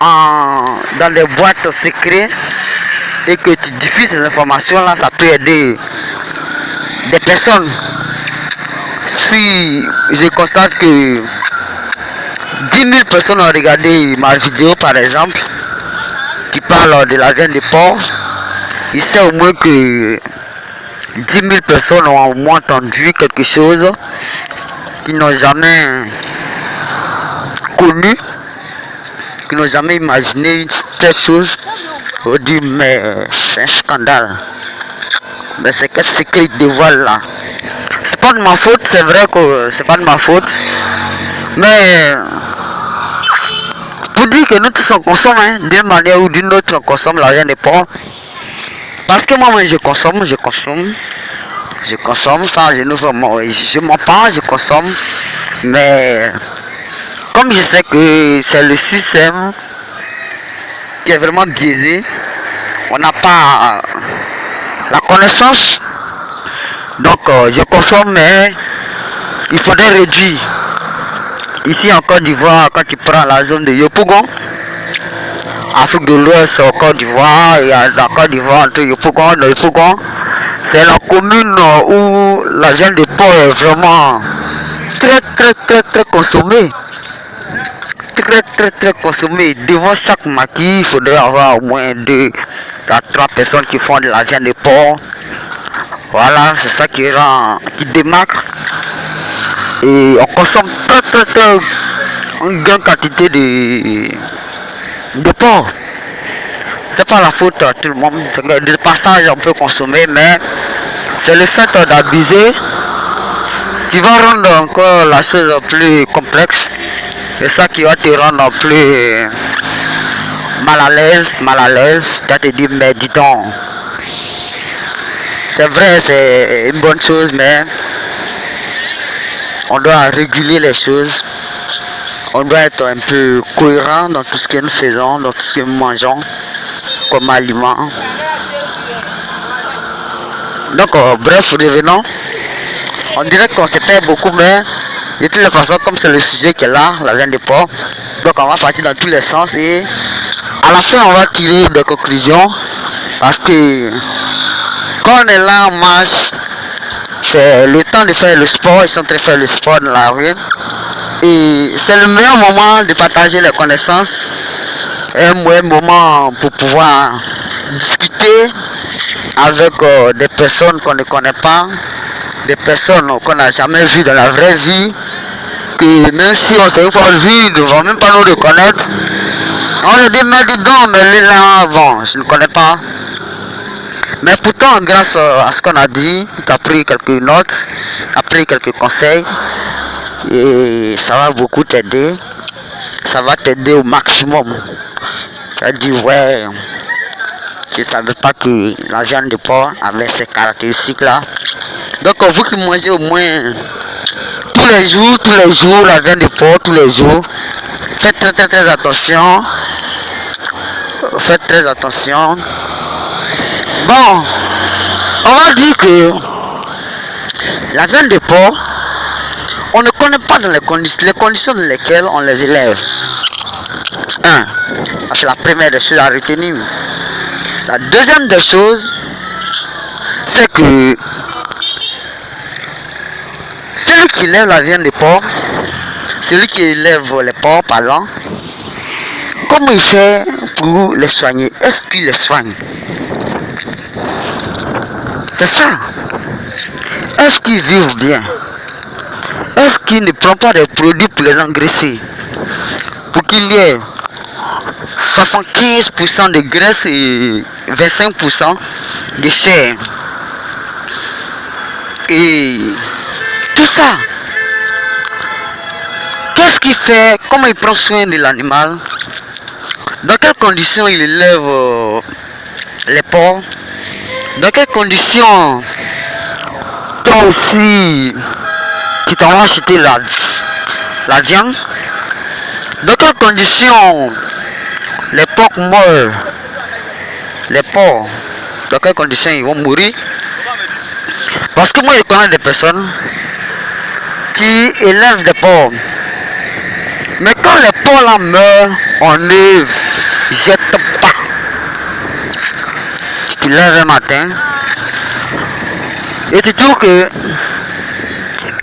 dans des boîtes secrètes et que tu diffuses ces informations là, ça peut aider des personnes. Si je constate que 10 000 personnes ont regardé ma vidéo par exemple, qui parle de la viande de porc, il sait au moins que 10 000 personnes ont au moins entendu quelque chose qu'ils n'ont jamais connu, qu'ils n'ont jamais imaginé cette chose. On dit mais c'est un scandale, mais c'est qu'est-ce qu'ils dévoilent là. C'est pas de ma faute, c'est vrai que c'est pas de ma faute, mais pour dire que nous tous on consomme, d'une manière ou d'une autre, on consomme la viande de porc. Parce que moi je consomme ça, je m'en parle, je consomme, mais comme je sais que c'est le système qui est vraiment biaisé, on n'a pas la connaissance, donc je consomme, mais il faudrait réduire. Ici en Côte d'Ivoire, quand tu prends la zone de Yopougon, Afrique de l'Ouest, en Côte d'Ivoire, et en Côte d'Ivoire, entre Yopougon, c'est la commune où la viande de porc est vraiment très consommée. Très consommée. Devant chaque maquis, il faudrait avoir au moins 2 à 3 personnes qui font de la viande de porc. Voilà, c'est ça qui démarque. Et on consomme une grande quantité de porc. C'est pas la faute à tout le monde. De passage on peut consommer, mais c'est le fait d'abuser qui va rendre encore la chose plus complexe. C'est ça qui va te rendre plus mal à l'aise. Tu vas te dire mais dis donc, c'est vrai, c'est une bonne chose, mais on doit réguler les choses. On doit être un peu cohérent dans tout ce que nous faisons, dans tout ce que nous mangeons comme aliment. Donc bref, revenons. On dirait qu'on se perd beaucoup, mais de toutes les façons, comme c'est le sujet qui est là, la viande de porc, donc on va partir dans tous les sens et à la fin on va tirer des conclusions, parce que quand on est là en marche, c'est le temps de faire le sport, ils sont en train de faire le sport dans la rue, et c'est le meilleur moment de partager les connaissances, un meilleur moment pour pouvoir discuter avec des personnes qu'on ne connaît pas, des personnes qu'on n'a jamais vues dans la vraie vie, que même si on s'est une fois vu, ils ne vont même pas nous reconnaître. On se dit mais dis donc, mais là, bon, je ne connais pas. Mais pourtant, grâce à ce qu'on a dit, tu as pris quelques notes, tu as pris quelques conseils, et ça va beaucoup t'aider. Ça va t'aider au maximum. Tu as dit ouais, je ne savais pas que la viande de porc avait ces caractéristiques là. Donc vous qui mangez au moins tous les jours la viande de porc, tous les jours, faites très attention. Faites très attention. Bon, on va dire que la viande de porc, on ne connaît pas dans les conditions dans lesquelles on les élève. C'est la première des choses à retenir. La deuxième des choses, c'est que celui qui lève la viande de porc, celui qui élève les porcs, pardon, comment il fait pour les soigner? Est-ce qu'il les soigne? C'est ça. Est-ce qu'ils vivent bien? Est-ce qu'il ne prend pas des produits pour les engraisser? Pour qu'il y ait 75% de graisse et 25% de chair. Et tout ça. Qu'est-ce qu'il fait? Comment il prend soin de l'animal? Dans quelles conditions il élève les porcs? Dans quelles conditions toi aussi qui t'en vas acheter la viande? Dans quelles conditions les porcs meurent? Les porcs, dans quelles conditions ils vont mourir? Parce que moi je connais des personnes qui élèvent des porcs. Mais quand les porcs là meurent, on ne jette pas. Tu te lèves un matin et tu trouves que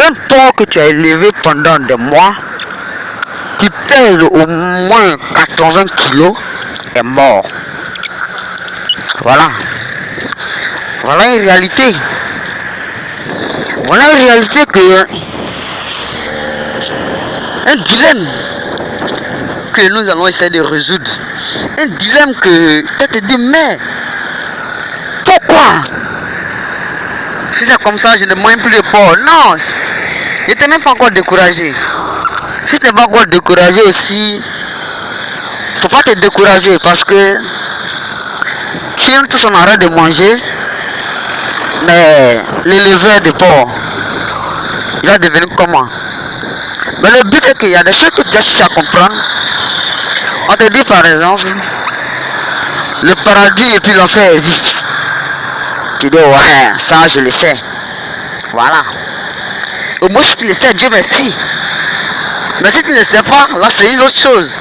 un porc que tu as élevé pendant des mois, qui pèse au moins 80 kilos, est mort. Voilà. Voilà une réalité. Voilà une réalité que un dilemme que nous allons essayer de résoudre. Un dilemme que tu te dis, mais pourquoi? Si c'est comme ça, je ne mange plus de porc. Non, je n'étais même pas encore découragé. Si tu n'es pas encore découragé aussi, faut pas te décourager parce que si on tous en arrête de manger, mais l'éleveur de porc, il va devenir comment? Mais le but est qu'il y a des choses que tu cherches à comprendre. On te dit par exemple, le paradis et puis l'enfer existent. Tu dis, ouais, ça je le sais. Voilà. Au moins si tu le sais, Dieu merci. Mais si tu ne le sais pas, là c'est une autre chose.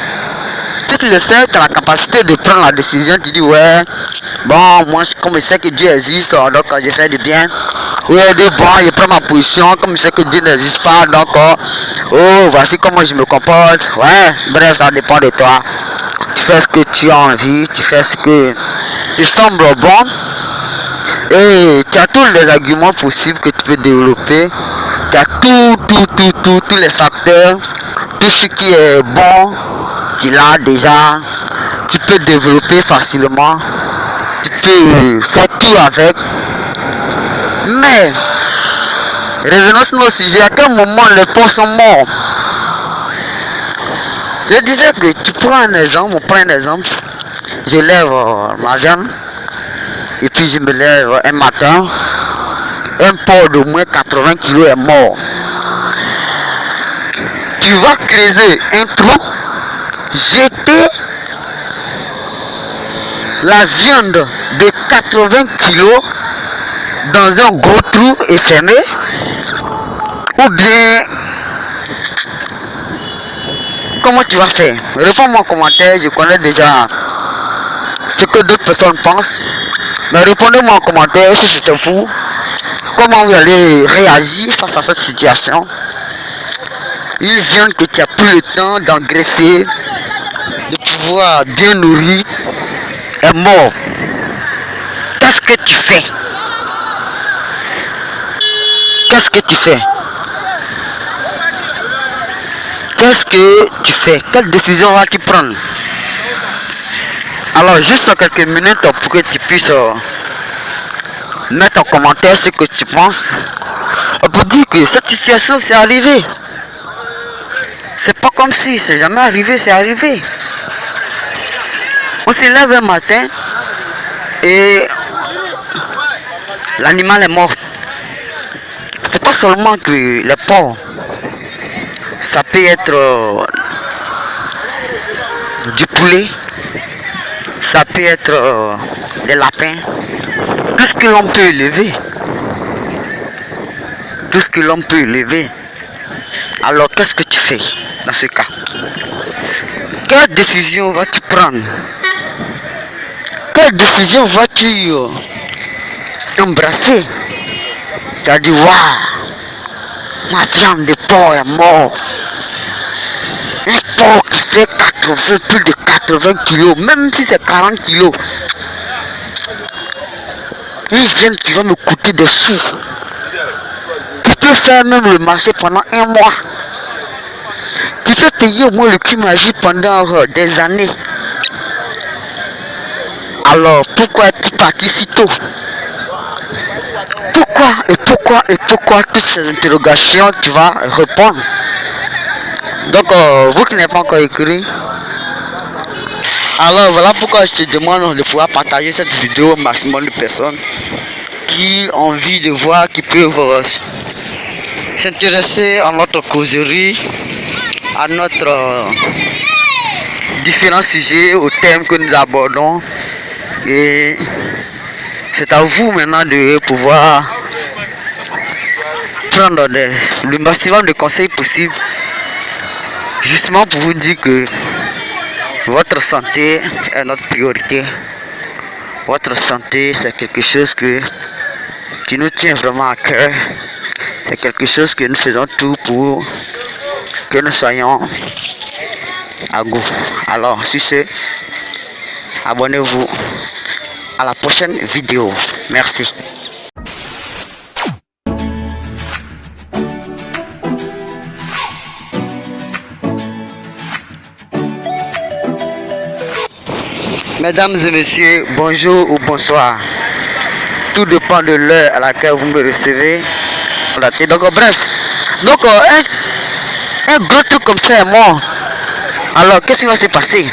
Si tu le sais, tu as la capacité de prendre la décision. Tu dis, ouais, bon, moi comme je sais que Dieu existe, donc je fais du bien. Ouais, bon, je prends ma position, comme je sais que Dieu n'existe pas, donc oh, voici comment je me comporte. Ouais, bref, ça dépend de toi. Tu fais ce que tu as envie, tu fais ce que tu semble bon. Et tu as tous les arguments possibles que tu peux développer. Tu as tous les facteurs, tout ce qui est bon, tu l'as déjà. Tu peux développer facilement. Tu peux faire tout avec. Mais, revenons sur nos sujets. À quel moment les porcs sont morts? Je disais que tu prends un exemple, on prend un exemple. Je lève ma viande. Et puis je me lève un matin. Un porc d'au moins 80 kilos est mort. Tu vas creuser un trou, jeter la viande de 80 kilos dans un gros trou et fermé, ou bien comment tu vas faire? Réponds-moi en commentaire, je connais déjà ce que d'autres personnes pensent, mais répondez-moi en commentaire si c'était vous, comment vous allez réagir face à cette situation. Une viande que tu as plus le temps d'engraisser, de pouvoir bien nourrir, est mort. Qu'est-ce que tu fais? Qu'est-ce que tu fais? Qu'est-ce que tu fais? Quelle décision vas-tu prendre? Alors, juste quelques minutes pour que tu puisses mettre en commentaire ce que tu penses. On peut dire que cette situation c'est arrivé. C'est pas comme si c'est jamais arrivé, c'est arrivé. On se lève un matin et l'animal est mort. C'est pas seulement que les porcs, ça peut être du poulet, ça peut être des lapins, tout ce que l'on peut élever. Tout ce que l'on peut élever. Alors qu'est-ce que tu fais dans ce cas? Quelle décision vas-tu prendre? Quelle décision vas-tu embrasser? Tu as dit, waouh, ma viande de porc est morte. Un porc qui fait 80, plus de 80 kilos, même si c'est 40 kilos. Une viande qui va me coûter des sous. Qui peut faire même le marché pendant un mois. Qui peut payer au moins le cul magique pendant des années. Alors pourquoi es-tu parti si tôt? Pourquoi toutes ces interrogations tu vas répondre? Donc vous qui n'avez pas encore écrit, alors voilà pourquoi je te demande de pouvoir partager cette vidéo au maximum de personnes qui ont envie de voir, qui peuvent s'intéresser à notre causerie, à notre différents sujets, aux thèmes que nous abordons. Et c'est à vous maintenant de pouvoir prendre le maximum de conseils possibles, justement pour vous dire que votre santé est notre priorité. Votre santé, c'est quelque chose qui nous tient vraiment à cœur. C'est quelque chose que nous faisons tout pour que nous soyons à goût. Alors, sur ce, abonnez-vous à la prochaine vidéo. Merci. Mesdames et messieurs, bonjour ou bonsoir. Tout dépend de l'heure à laquelle vous me recevez. Donc bref, un gros truc comme ça est mort. Alors qu'est-ce qui va se passer?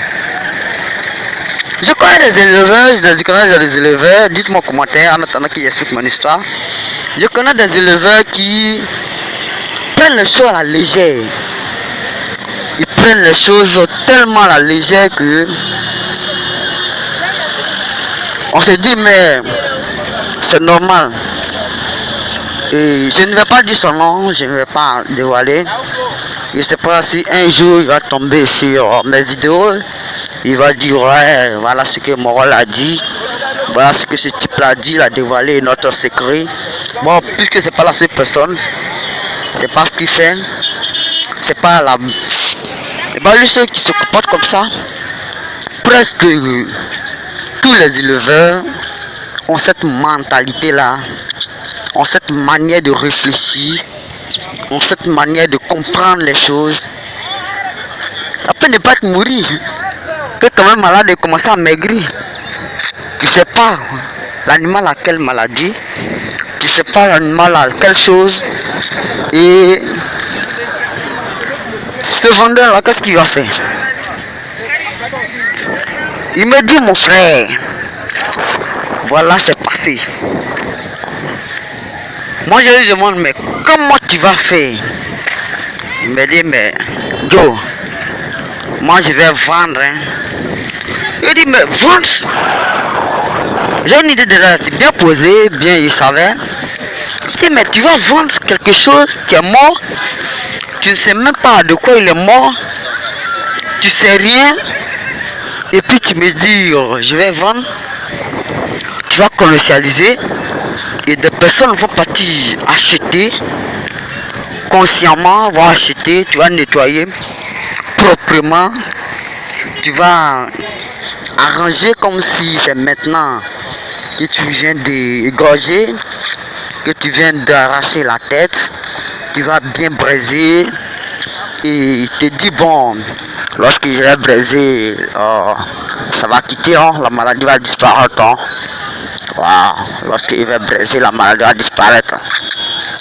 Je connais des éleveurs, dites-moi en commentaire en attendant qu'ils expliquent mon histoire. Je connais des éleveurs qui prennent les choses à la légère. Ils prennent les choses tellement à la légère que on se dit mais c'est normal. Et je ne vais pas dire son nom, je ne vais pas dévoiler. Je ne sais pas si un jour il va tomber sur mes vidéos. Il va dire ouais, voilà ce que Morol a dit. Voilà ce que ce type là dit, il a dévoilé notre secret. Bon, puisque c'est pas la seule personne, c'est pas ce qu'il fait. C'est pas la. Et bah lui ceux qui se comportent comme ça, presque tous les éleveurs ont cette mentalité là, ont cette manière de réfléchir, ont cette manière de comprendre les choses. Après ne pas te mourir, que quand même malade et commencer à maigrir. Tu sais pas l'animal a quelle maladie, tu sais pas l'animal a quelle chose. Et ce vendeur là, qu'est-ce qu'il va faire? Il me dit mon frère, voilà c'est passé. Moi je lui demande mais comment tu vas faire? Il me dit mais Joe, moi je vais vendre. Il dit mais vendre? J'ai une idée de la bien posée, bien il savait. Il dit mais tu vas vendre quelque chose qui est mort, tu ne sais même pas de quoi il est mort, tu sais rien, et puis tu me dis je vais vendre, tu vas commercialiser et des personnes vont partir acheter consciemment, vont acheter, tu vas nettoyer proprement, tu vas arranger comme si c'est maintenant que tu viens d'égorger, que tu viens d'arracher la tête, tu vas bien braiser et il te dit bon, lorsque je vais braiser, ça va quitter, hein, la maladie va disparaître. Hein. Wow. Lorsque je vais braiser, la maladie va disparaître.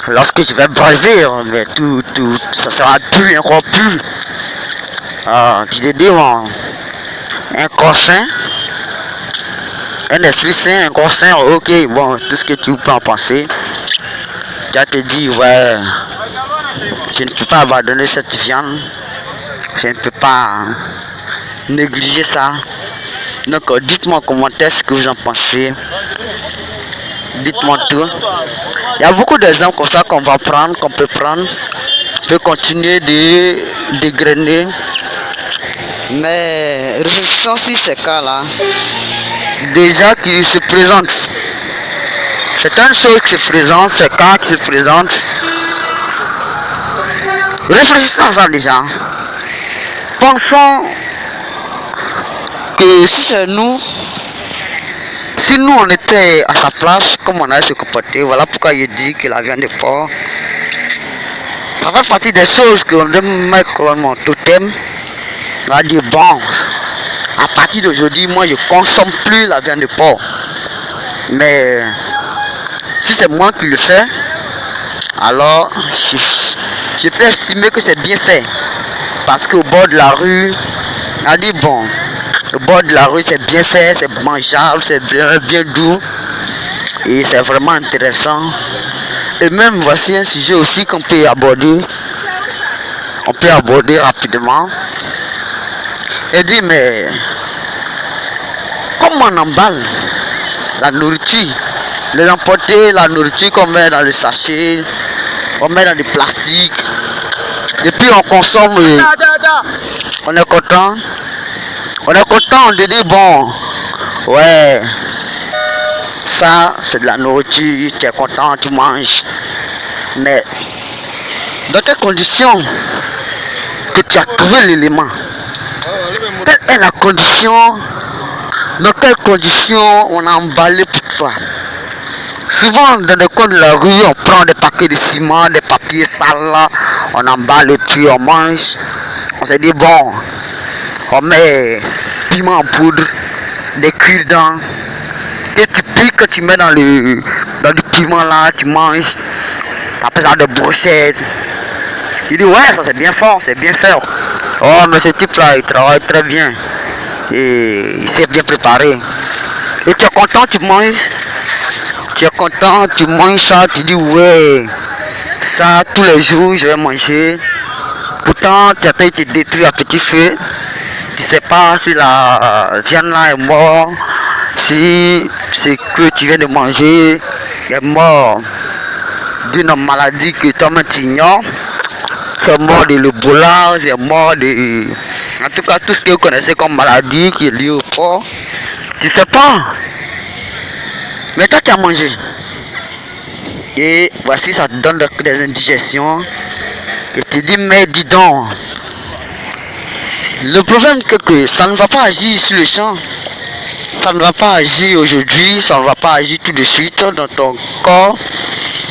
Lorsque je vais braiser, mais tout, ça sera plus, encore plus. Tu te dis bon, un corps sain, un esprit sain, un corps sain, ok, bon, tout ce que tu peux en penser. Tu vas te dire, ouais, je ne peux pas abandonner cette viande, je ne peux pas négliger ça. Donc dites-moi en commentaire ce que vous en pensez. Dites-moi tout. Il y a beaucoup d'exemples comme ça qu'on va prendre, qu'on peut prendre. On peut continuer de dégrainer. Mais réfléchissons sur ces cas-là. Déjà qui se présentent. C'est une chose qui se présente, ces cas qui se présentent. Réfléchissons à ça déjà. pensons que si nous on était à sa place, comme on a se comporter, voilà pourquoi je dis que la viande de porc, ça fait partie des choses qu'on doit mettre comme mon totem. On a dit bon, à partir d'aujourd'hui, moi je consomme plus la viande de porc. Mais si c'est moi qui le fais, alors je peux estimer que c'est bien fait. Parce qu'au bord de la rue, on a dit bon, au bord de la rue c'est bien fait, c'est mangeable, c'est bien doux. Et c'est vraiment intéressant. Et même voici un sujet aussi qu'on peut aborder. On peut aborder rapidement. Et dit mais comment on emballe la nourriture, les emporter la nourriture qu'on met dans le sachet, on met dans du plastique, et puis on consomme, on est content, on de dire bon, ouais, ça c'est de la nourriture, tu es content, tu manges, mais dans quelles conditions que tu as trouvé l'élément? Quelle est la condition? Dans quelles conditions on a emballé pour toi? Souvent dans les coins de la rue, on prend des paquets de ciment, des papiers sales, on emballe et puis on mange. On se dit bon, on met piment en poudre, des cure-dents, et tu piques, tu mets dans du piment là, tu manges, tu appelles ça des brochettes. Tu dis ouais, ça c'est bien fort, c'est bien fait. Oh mais ce type là il travaille très bien. Et il s'est bien préparé. Et tu es content, tu manges. Tu es content, tu manges ça, tu dis ouais, ça tous les jours je vais manger. Pourtant tu as été détruit à petit feu. Tu sais pas si la viande là est morte, si c'est que tu viens de manger est mort d'une maladie que toi-même tu ignores. C'est mort de l'Ebola, c'est mort de... En tout cas, tout ce que vous connaissez comme maladie qui est liée au porc, tu sais pas. Mais toi, tu as mangé. Et voici, ça te donne des indigestions. Et tu dis, mais dis donc. Le problème, c'est que ça ne va pas agir sur le champ. Ça ne va pas agir aujourd'hui, ça ne va pas agir tout de suite dans ton corps.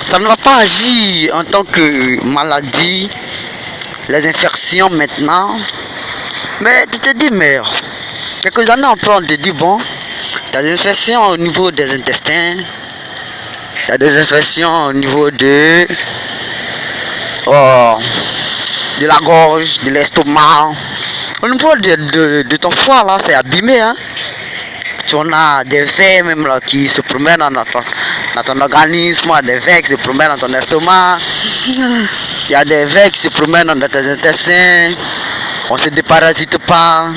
Ça ne va pas agir en tant que maladie, les infections maintenant. Mais tu te dis, mais quelques années après, on te dit, bon, tu as des infections au niveau des intestins, tu as des infections au niveau de la gorge, de l'estomac. Au niveau de ton foie, là, c'est abîmé, hein. Tu en as des vers même là qui se promènent dans ton organisme, des vers qui se promènent dans ton estomac, il y a des vers qui se promènent dans tes intestins, on ne se déparasite pas.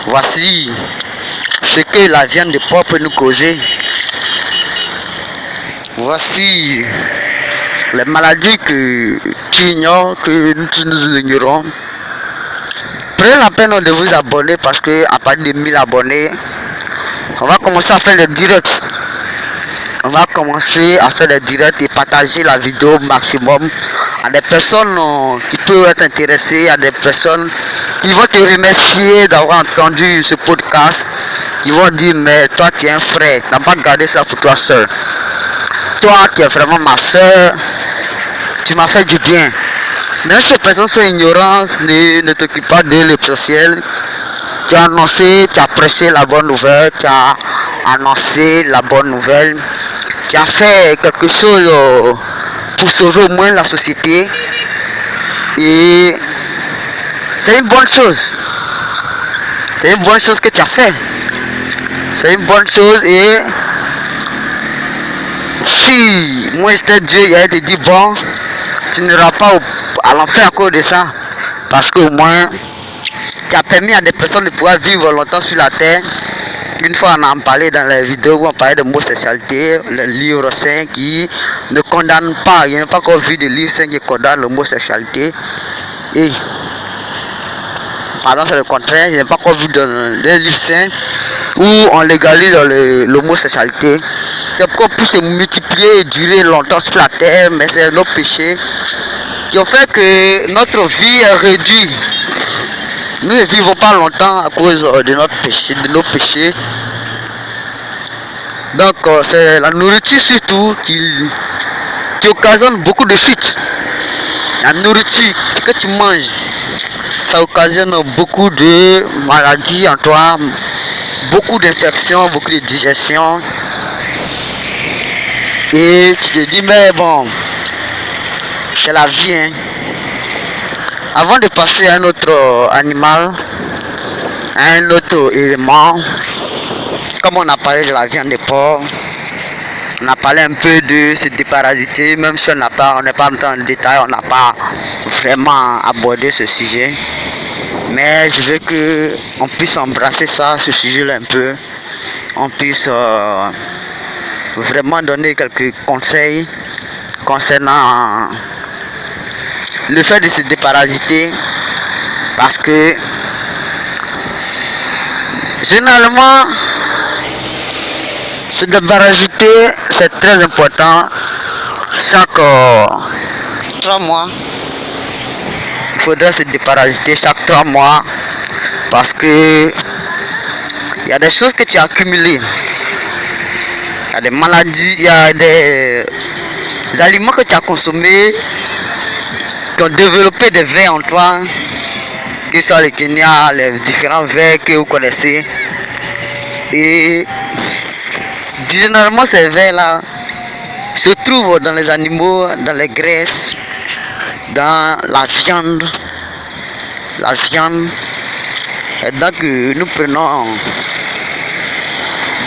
Voici ce que la viande de porc peut nous causer. Voici les maladies que tu ignores, que nous ignorons. Prenez la peine de vous abonner parce que à partir de 1000 abonnés, on va commencer à faire des directs. On va commencer à faire des directs et partager la vidéo au maximum à des personnes qui peuvent être intéressées, à des personnes qui vont te remercier d'avoir entendu ce podcast, qui vont dire mais toi tu es un frère, tu n'as pas gardé ça pour toi seul. Toi tu es vraiment ma soeur, tu m'as fait du bien. Mais ces personnes sont ignorantes, ne t'occupe pas de l'essentiel. Tu as annoncé, tu as prêché la bonne nouvelle, tu as annoncé la bonne nouvelle, tu as fait quelque chose pour sauver au moins la société. Et c'est une bonne chose. C'est une bonne chose que tu as fait. C'est une bonne chose et si moi j'étais Dieu, il a te dit bon, tu n'iras pas à l'enfer à cause de ça. Parce qu'au moins, qui a permis à des personnes de pouvoir vivre longtemps sur la terre. Une fois on en parlait dans les vidéos où on parlait de homosexualité, le livre saint qui ne condamne pas, il n'y a pas encore vu de livre saint qui condamne l'homosexualité. Et, pardon c'est le contraire, il n'y a pas encore vu de livre saint où on légalise l'homosexualité. C'est pourquoi on peut se multiplier et durer longtemps sur la terre, mais c'est nos péchés qui ont fait que notre vie est réduite. Nous ne vivons pas longtemps à cause de notre péché, de nos péchés. Donc c'est la nourriture surtout qui occasionne beaucoup de chutes. La nourriture, ce que tu manges, ça occasionne beaucoup de maladies en toi, beaucoup d'infections, beaucoup de digestion. Et tu te dis, mais bon, c'est la vie. Hein. Avant de passer à un autre animal, à un autre élément, comme on a parlé de la viande de porc, on a parlé un peu de se déparasiter, même si on n'est pas entré en détail, on n'a pas vraiment abordé ce sujet. Mais je veux qu'on puisse embrasser ça, ce sujet-là un peu. On puisse vraiment donner quelques conseils concernant le fait de se déparasiter. Parce que généralement, se déparasiter, c'est très important. Chaque 3 mois, il faudrait se déparasiter chaque 3 mois. Parce que il y a des choses que tu as accumulées. Il y a des maladies, il y a des aliments que tu as consommés qui ont développé des vers en toi, que ce soit les Kenya, les différents vers que vous connaissez. Et généralement ces vers là se trouvent dans les animaux, dans les graisses, dans la viande. Et donc nous prenons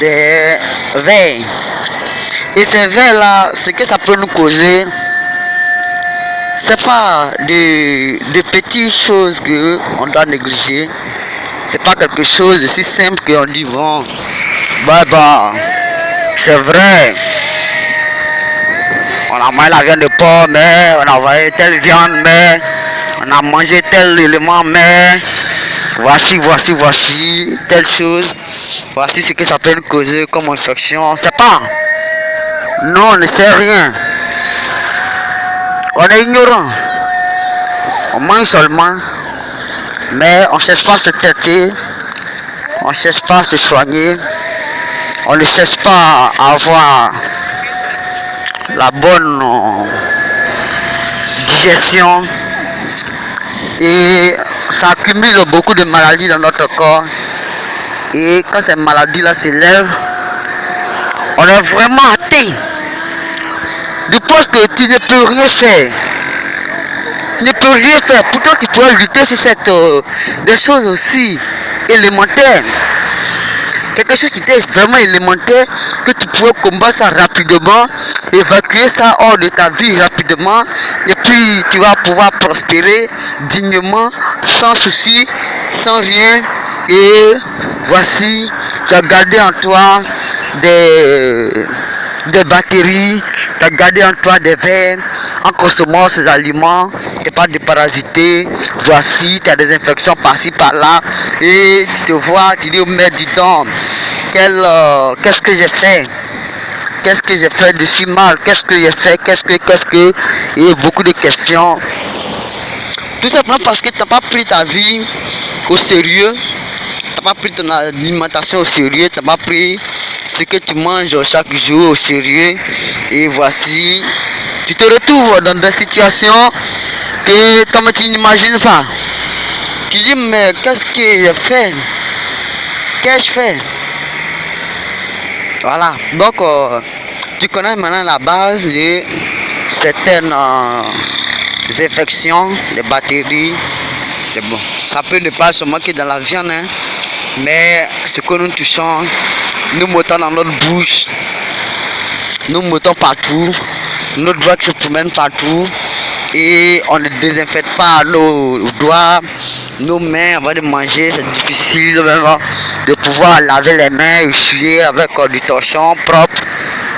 des vers. Et ces vers là, ce que ça peut nous causer, c'est pas de petites choses que on doit négliger. C'est pas quelque chose de si simple qu'on dit bon, bah, c'est vrai. On a mangé la viande de porc, mais on a envoyé telle viande, mais on a mangé tel élément, mais voici telle chose. Voici ce que ça peut nous causer comme infection. C'est pas. Non, on ne sait rien. On est ignorant. On mange seulement, mais on ne cherche pas à se traiter. On ne cherche pas à se soigner. On ne cherche pas à avoir la bonne digestion. Et ça accumule beaucoup de maladies dans notre corps. Et quand ces maladies-là s'élèvent, on est vraiment atteint. Du point que tu ne peux rien faire. Tu ne peux rien faire. Pourtant tu pourrais lutter sur des choses aussi élémentaires. Quelque chose qui était vraiment élémentaire, que tu pourrais combattre ça rapidement, évacuer ça hors de ta vie rapidement, et puis tu vas pouvoir prospérer dignement, sans souci, sans rien. Et voici, tu as gardé en toi des bactéries, tu as gardé en toi des vers. En consommant ces aliments, tu n'es pas déparasité. Voici, tu as des infections par-ci, par-là. Et tu te vois, tu dis, oh, mais dis donc, qu'est-ce que j'ai fait? Qu'est-ce que j'ai fait de si mal? Qu'est-ce que j'ai fait? Qu'est-ce que? Et beaucoup de questions. Tout simplement parce que tu n'as pas pris ta vie au sérieux. Tu n'as pas pris ton alimentation au sérieux. Tu n'as pas pris ce que tu manges chaque jour au sérieux. Et voici, tu te retrouves dans des situations que comme tu n'imagines pas. Tu dis, mais qu'est-ce que j'ai fait? Qu'est-ce que je fais? Voilà. Donc, tu connais maintenant la base de certaines infections, des bactéries. Bon, ça peut ne pas se manquer dans la viande, hein, mais ce que nous touchons, nous mettons dans notre bouche, nous mettons partout, notre doigt se promène partout et on ne désinfecte pas nos doigts, nos mains avant de manger. C'est difficile vraiment de pouvoir laver les mains, essuyer avec du torchon propre.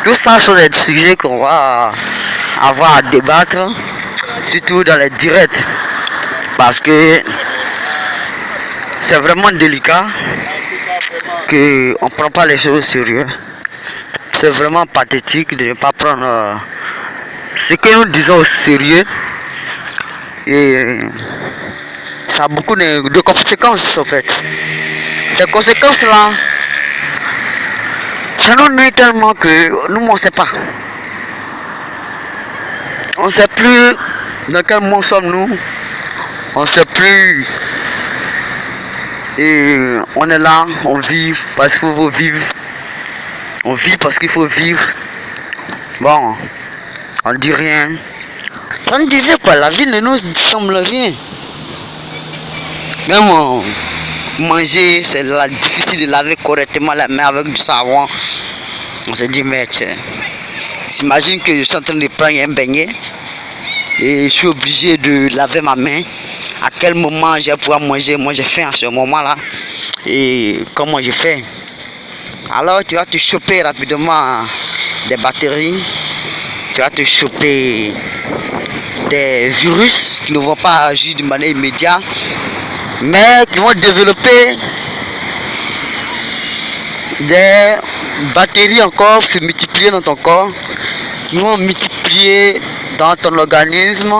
Tout ça sont des sujets qu'on va avoir à débattre, surtout dans les directs, parce que c'est vraiment délicat, qu'on ne prend pas les choses au sérieux. C'est vraiment pathétique de ne pas prendre ce que nous disons au sérieux. Et ça a beaucoup de conséquences en fait. Ces conséquences-là, ça nous nuit tellement que nous, on ne sait pas. On ne sait plus dans quel monde sommes-nous. On ne sait plus. Et on est là, on vit parce qu'il faut vivre. On vit parce qu'il faut vivre. Bon, on ne dit rien. Ça ne dit rien quoi, la vie ne nous semble rien. Même manger, c'est difficile de laver correctement la main avec du savon. On se dit, mais s'imagine que je suis en train de prendre un beignet et je suis obligé de laver ma main. À quel moment je vais pouvoir manger? Moi j'ai faim à ce moment-là. Et comment je fais? Alors tu vas te choper rapidement des bactéries. Tu vas te choper des virus qui ne vont pas agir de manière immédiate, mais qui vont développer des bactéries encore, se multiplier dans ton corps, qui vont multiplier dans ton organisme,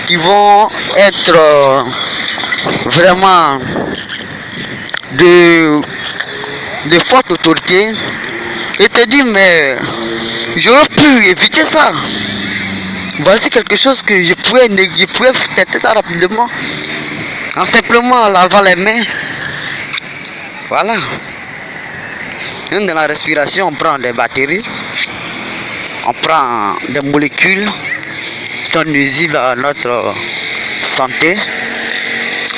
qui vont être vraiment de forte autorité, et te dire mais j'aurais pu éviter ça. Voici quelque chose que je pouvais tester ça rapidement en simplement lavant les mains. Voilà. Même dans la respiration, on prend des bactéries, on prend des molécules qui sont nuisibles à notre santé,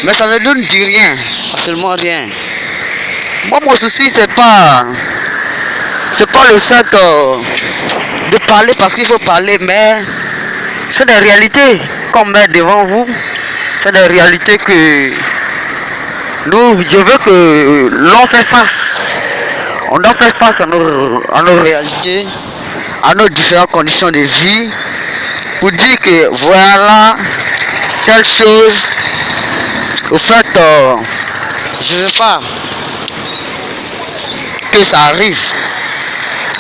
mais ça ne donne du rien, absolument rien. Moi, mon souci, c'est pas le fait de parler parce qu'il faut parler, mais c'est des réalités qu'on met devant vous. C'est des réalités que je veux que l'on fait face. On doit faire face à nos réalités, à nos différentes conditions de vie, pour dire que voilà telle chose. Au fait, je ne veux pas que ça arrive.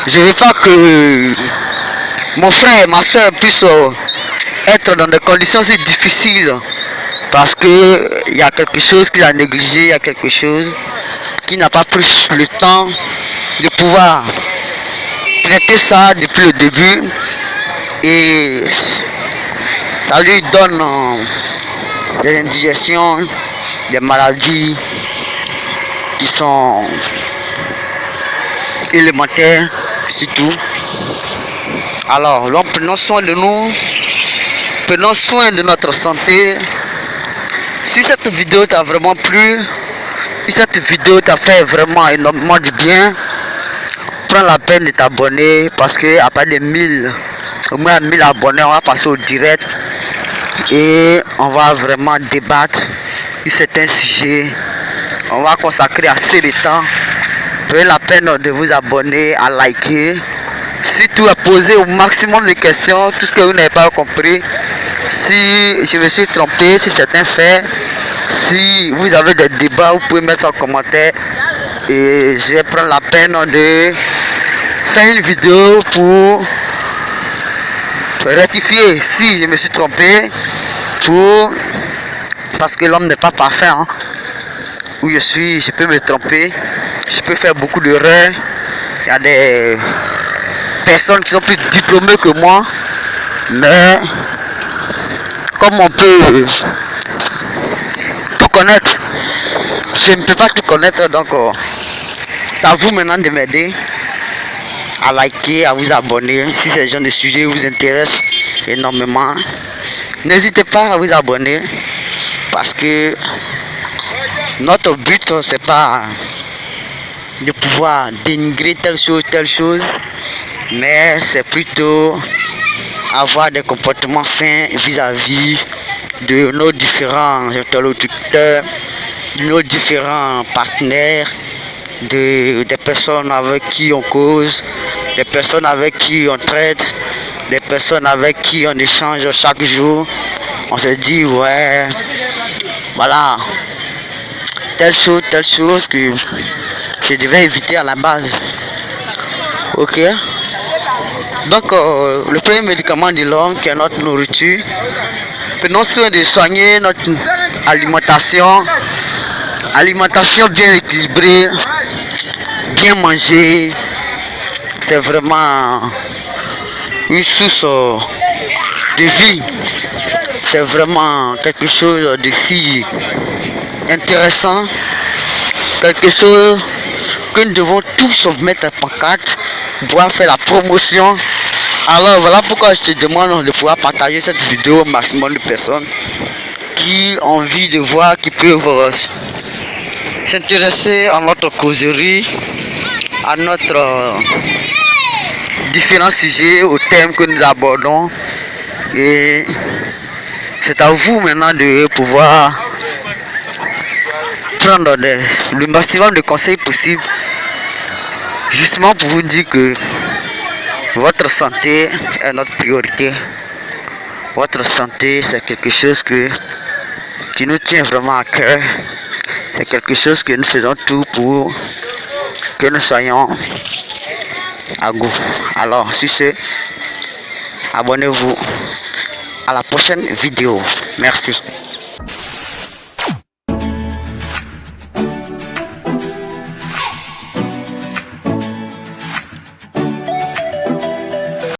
Je ne veux pas que mon frère et ma soeur puissent être dans des conditions si difficiles parce qu'il y a quelque chose qu'il a négligé, il y a quelque chose qui n'a pas pris le temps de pouvoir traiter ça depuis le début et ça lui donne des indigestions, des maladies qui sont élémentaires, c'est tout. Alors, prenons soin de nous, prenons soin de notre santé. Si cette vidéo t'a vraiment plu, si cette vidéo t'a fait vraiment énormément de bien, prends la peine de t'abonner parce que après les 1000, au moins 1000 abonnés, on va passer au direct et on va vraiment débattre sur certains sujets. On va consacrer assez de temps. Prenez la peine de vous abonner, à liker. Surtout à poser au maximum de questions, tout ce que vous n'avez pas compris. Si je me suis trompé, si c'est un fait, si vous avez des débats, vous pouvez mettre ça en commentaire. Et je vais prendre la peine de faire une vidéo pour rectifier si je me suis trompé. Parce que l'homme n'est pas parfait. Hein. Où je suis, je peux me tromper. Je peux faire beaucoup d'erreurs. Il y a des personnes qui sont plus diplômées que moi, mais comme on peut tout connaître, je ne peux pas tout connaître, donc c'est à vous maintenant de m'aider à liker, à vous abonner. Si ce genre de sujet vous intéresse énormément, n'hésitez pas à vous abonner parce que notre but c'est pas de pouvoir dénigrer telle chose, mais c'est plutôt avoir des comportements sains vis-à-vis de nos différents interlocuteurs, de nos différents partenaires, des personnes avec qui on cause, des personnes avec qui on traite, des personnes avec qui on échange chaque jour. On se dit ouais, voilà, telle chose que je devais éviter à la base. Ok. Donc le premier médicament de l'homme qui est notre nourriture, prenons soin de soigner alimentation bien équilibrée, bien manger, c'est vraiment une source de vie. C'est vraiment quelque chose de si intéressant, quelque chose que nous devons tous mettre en pancarte, pouvoir faire la promotion. Alors voilà pourquoi je te demande de pouvoir partager cette vidéo au maximum de personnes qui ont envie de voir, qui peuvent s'intéresser à notre causerie, à notre différents sujets, aux thèmes que nous abordons. Et c'est à vous maintenant de pouvoir prendre le maximum de conseils possibles, justement pour vous dire que votre santé est notre priorité. Votre santé, c'est quelque chose qui nous tient vraiment à cœur. C'est quelque chose que nous faisons tout pour que nous soyons à goût. Alors, sur ce, abonnez-vous à la prochaine vidéo. Merci.